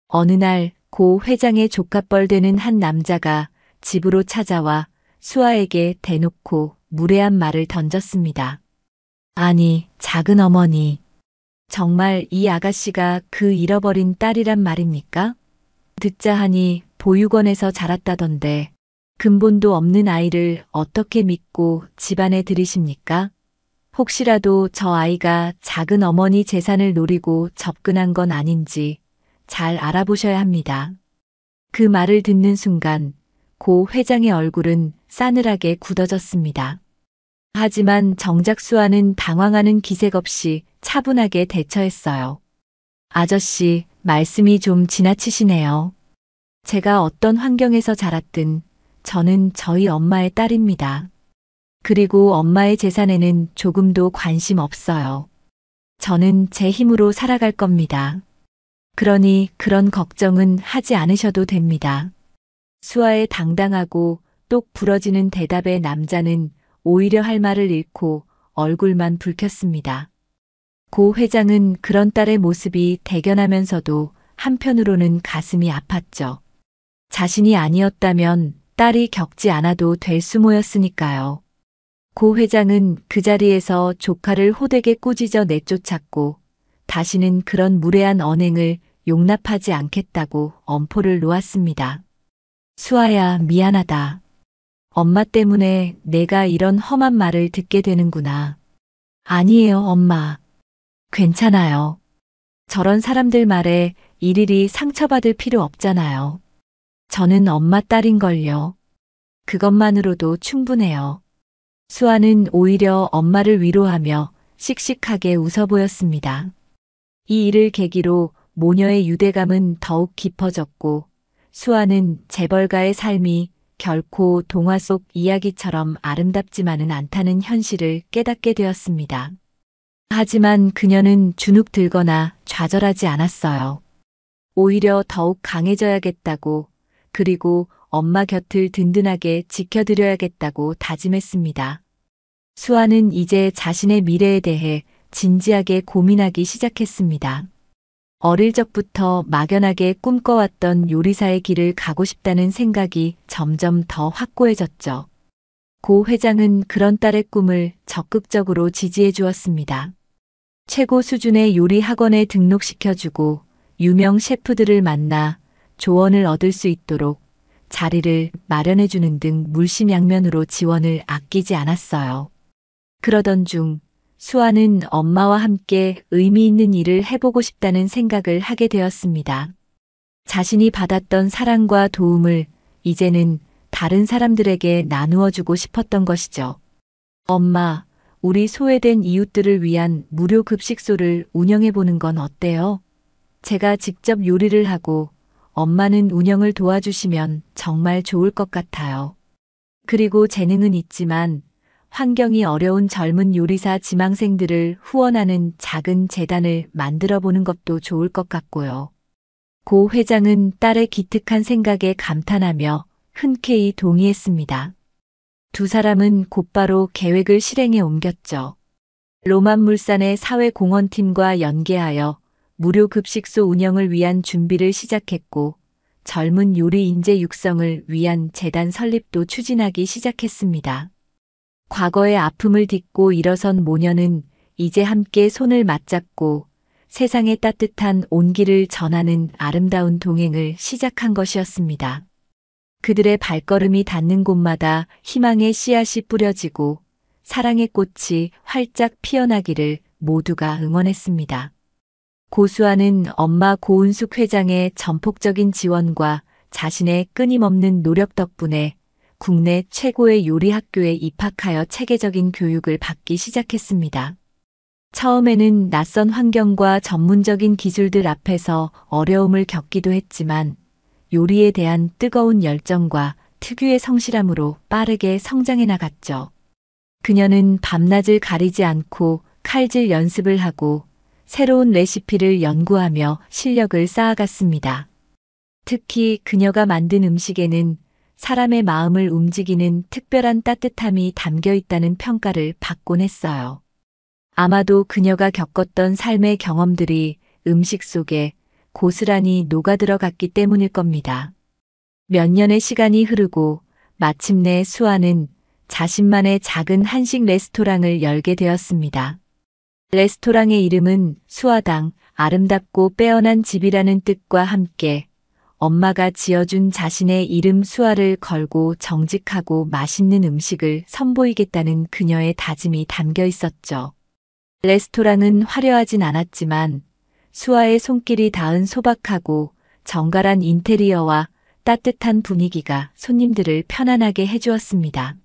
어느 날 고 회장의 조카뻘 되는 한 남자가 집으로 찾아와 수아에게 대놓고 무례한 말을 던졌습니다. 아니, 작은 어머니. 정말 이 아가씨가 그 잃어버린 딸이란 말입니까? 듣자 하니 보육원에서 자랐다던데 근본도 없는 아이를 어떻게 믿고 집안에 들이십니까? 혹시라도 저 아이가 작은 어머니 재산을 노리고 접근한 건 아닌지 잘 알아보셔야 합니다. 그 말을 듣는 순간 고 회장의 얼굴은 싸늘하게 굳어졌습니다. 하지만 정작 수아는 당황하는 기색 없이 차분하게 대처했어요. 아저씨, 말씀이 좀 지나치시네요. 제가 어떤 환경에서 자랐든 저는 저희 엄마의 딸입니다. 그리고 엄마의 재산에는 조금도 관심 없어요. 저는 제 힘으로 살아갈 겁니다. 그러니 그런 걱정은 하지 않으셔도 됩니다. 수아의 당당하고 똑 부러지는 대답에 남자는 오히려 할 말을 잃고 얼굴만 붉혔습니다. 고 회장은 그런 딸의 모습이 대견하면서도 한편으로는 가슴이 아팠죠. 자신이 아니었다면 딸이 겪지 않아도 될 수모였으니까요. 고 회장은 그 자리에서 조카를 호되게 꾸짖어 내쫓았고 다시는 그런 무례한 언행을 용납하지 않겠다고 엄포를 놓았습니다. 수아야, 미안하다. 엄마 때문에 내가 이런 험한 말을 듣게 되는구나. 아니에요, 엄마. 괜찮아요. 저런 사람들 말에 일일이 상처받을 필요 없잖아요. 저는 엄마 딸인걸요. 그것만으로도 충분해요. 수아는 오히려 엄마를 위로하며 씩씩하게 웃어 보였습니다. 이 일을 계기로 모녀의 유대감은 더욱 깊어졌고 수아는 재벌가의 삶이 결코 동화 속 이야기처럼 아름답지만은 않다는 현실을 깨닫게 되었습니다. 하지만 그녀는 주눅 들거나 좌절하지 않았어요. 오히려 더욱 강해져야겠다고, 그리고 엄마 곁을 든든하게 지켜드려야겠다고 다짐했습니다. 수아는 이제 자신의 미래에 대해 진지하게 고민하기 시작했습니다. 어릴 적부터 막연하게 꿈꿔왔던 요리사의 길을 가고 싶다는 생각이 점점 더 확고해졌죠. 고 회장은 그런 딸의 꿈을 적극적으로 지지해 주었습니다. 최고 수준의 요리 학원에 등록시켜주고 유명 셰프들을 만나 조언을 얻을 수 있도록 자리를 마련해주는 등 물심양면으로 지원을 아끼지 않았어요. 그러던 중 수아는 엄마와 함께 의미 있는 일을 해보고 싶다는 생각을 하게 되었습니다. 자신이 받았던 사랑과 도움을 이제는 다른 사람들에게 나누어주고 싶었던 것이죠. 엄마, 우리 소외된 이웃들을 위한 무료 급식소를 운영해보는 건 어때요? 제가 직접 요리를 하고 엄마는 운영을 도와주시면 정말 좋을 것 같아요. 그리고 재능은 있지만 환경이 어려운 젊은 요리사 지망생들을 후원하는 작은 재단을 만들어 보는 것도 좋을 것 같고요. 고 회장은 딸의 기특한 생각에 감탄하며 흔쾌히 동의했습니다. 두 사람은 곧바로 계획을 실행에 옮겼죠. 로만물산의 사회공헌팀과 연계하여 무료 급식소 운영을 위한 준비를 시작했고 젊은 요리 인재 육성을 위한 재단 설립도 추진하기 시작했습니다. 과거의 아픔을 딛고 일어선 모녀는 이제 함께 손을 맞잡고 세상의 따뜻한 온기를 전하는 아름다운 동행을 시작한 것이었습니다. 그들의 발걸음이 닿는 곳마다 희망의 씨앗이 뿌려지고 사랑의 꽃이 활짝 피어나기를 모두가 응원했습니다. 고수아는 엄마 고은숙 회장의 전폭적인 지원과 자신의 끊임없는 노력 덕분에 국내 최고의 요리 학교에 입학하여 체계적인 교육을 받기 시작했습니다. 처음에는 낯선 환경과 전문적인 기술들 앞에서 어려움을 겪기도 했지만 요리에 대한 뜨거운 열정과 특유의 성실함으로 빠르게 성장해 나갔죠. 그녀는 밤낮을 가리지 않고 칼질 연습을 하고 새로운 레시피를 연구하며 실력을 쌓아갔습니다. 특히 그녀가 만든 음식에는 사람의 마음을 움직이는 특별한 따뜻함이 담겨 있다는 평가를 받곤 했어요. 아마도 그녀가 겪었던 삶의 경험들이 음식 속에 고스란히 녹아들어갔기 때문일 겁니다. 몇 년의 시간이 흐르고 마침내 수아는 자신만의 작은 한식 레스토랑을 열게 되었습니다. 레스토랑의 이름은 수아당, 아름답고 빼어난 집이라는 뜻과 함께 엄마가 지어준 자신의 이름 수아를 걸고 정직하고 맛있는 음식을 선보이겠다는 그녀의 다짐이 담겨 있었죠. 레스토랑은 화려하진 않았지만 수아의 손길이 닿은 소박하고 정갈한 인테리어와 따뜻한 분위기가 손님들을 편안하게 해주었습니다.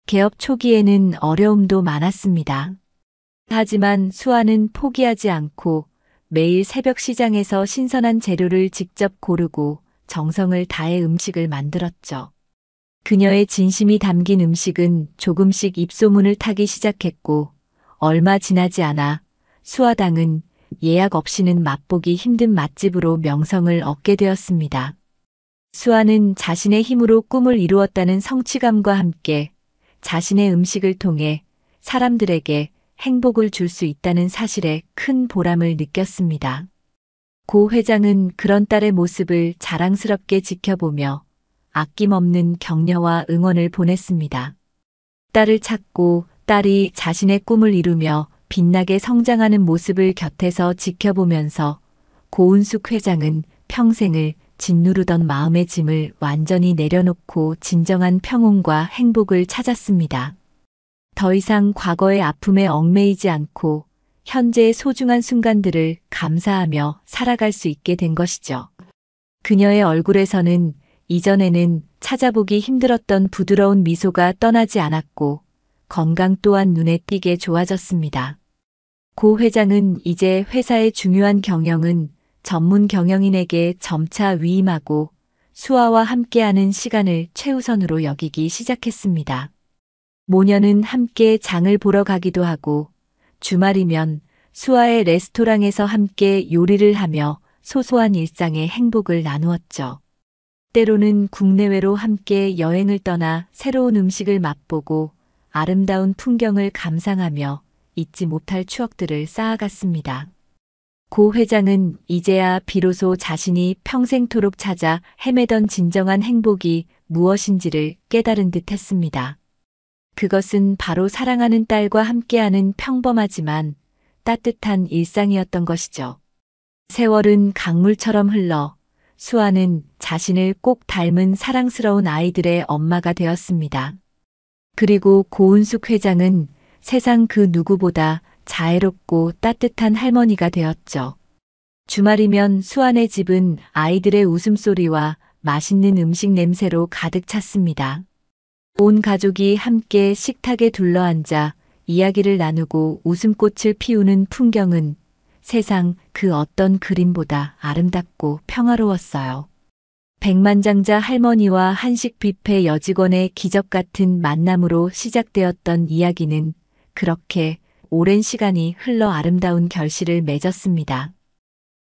개업 초기에는 어려움도 많았습니다. 하지만 수아는 포기하지 않고 매일 새벽 시장에서 신선한 재료를 직접 고르고 정성을 다해 음식을 만들었죠. 그녀의 진심이 담긴 음식은 조금씩 입소문을 타기 시작했고 얼마 지나지 않아 수아당은 예약 없이는 맛보기 힘든 맛집으로 명성을 얻게 되었습니다. 수아는 자신의 힘으로 꿈을 이루었다는 성취감과 함께 자신의 음식을 통해 사람들에게 행복을 줄 수 있다는 사실에 큰 보람을 느꼈습니다. 고 회장은 그런 딸의 모습을 자랑스럽게 지켜보며 아낌없는 격려와 응원을 보냈습니다. 딸을 찾고 딸이 자신의 꿈을 이루며 빛나게 성장하는 모습을 곁에서 지켜보면서 고은숙 회장은 평생을 짓누르던 마음의 짐을 완전히 내려놓고 진정한 평온과 행복을 찾았습니다. 더 이상 과거의 아픔에 얽매이지 않고 현재의 소중한 순간들을 감사하며 살아갈 수 있게 된 것이죠. 그녀의 얼굴에서는 이전에는 찾아보기 힘들었던 부드러운 미소가 떠나지 않았고 건강 또한 눈에 띄게 좋아졌습니다. 고 회장은 이제 회사의 중요한 경영은 전문 경영인에게 점차 위임하고 수아와 함께하는 시간을 최우선으로 여기기 시작했습니다. 모녀는 함께 장을 보러 가기도 하고 주말이면 수아의 레스토랑에서 함께 요리를 하며 소소한 일상의 행복을 나누었죠. 때로는 국내외로 함께 여행을 떠나 새로운 음식을 맛보고 아름다운 풍경을 감상하며 잊지 못할 추억들을 쌓아갔습니다. 고 회장은 이제야 비로소 자신이 평생토록 찾아 헤매던 진정한 행복이 무엇인지를 깨달은 듯 했습니다. 그것은 바로 사랑하는 딸과 함께하는 평범하지만 따뜻한 일상이었던 것이죠. 세월은 강물처럼 흘러 수아는 자신을 꼭 닮은 사랑스러운 아이들의 엄마가 되었습니다. 그리고 고은숙 회장은 세상 그 누구보다 자애롭고 따뜻한 할머니가 되었죠. 주말이면 수아네 집은 아이들의 웃음소리와 맛있는 음식 냄새로 가득 찼습니다. 온 가족이 함께 식탁에 둘러앉아 이야기를 나누고 웃음꽃을 피우는 풍경은 세상 그 어떤 그림보다 아름답고 평화로웠어요. 백만장자 할머니와 한식 뷔페 여직원의 기적 같은 만남으로 시작되었던 이야기는 그렇게 오랜 시간이 흘러 아름다운 결실을 맺었습니다.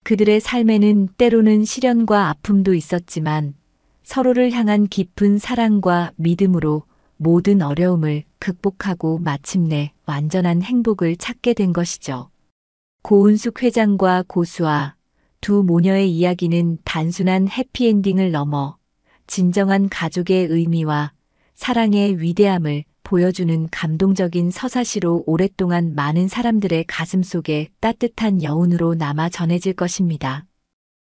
그들의 삶에는 때로는 시련과 아픔도 있었지만 서로를 향한 깊은 사랑과 믿음으로 모든 어려움을 극복하고 마침내 완전한 행복을 찾게 된 것이죠. 고은숙 회장과 고수아, 두 모녀의 이야기는 단순한 해피엔딩을 넘어 진정한 가족의 의미와 사랑의 위대함을 보여주는 감동적인 서사시로 오랫동안 많은 사람들의 가슴속에 따뜻한 여운으로 남아 전해질 것입니다.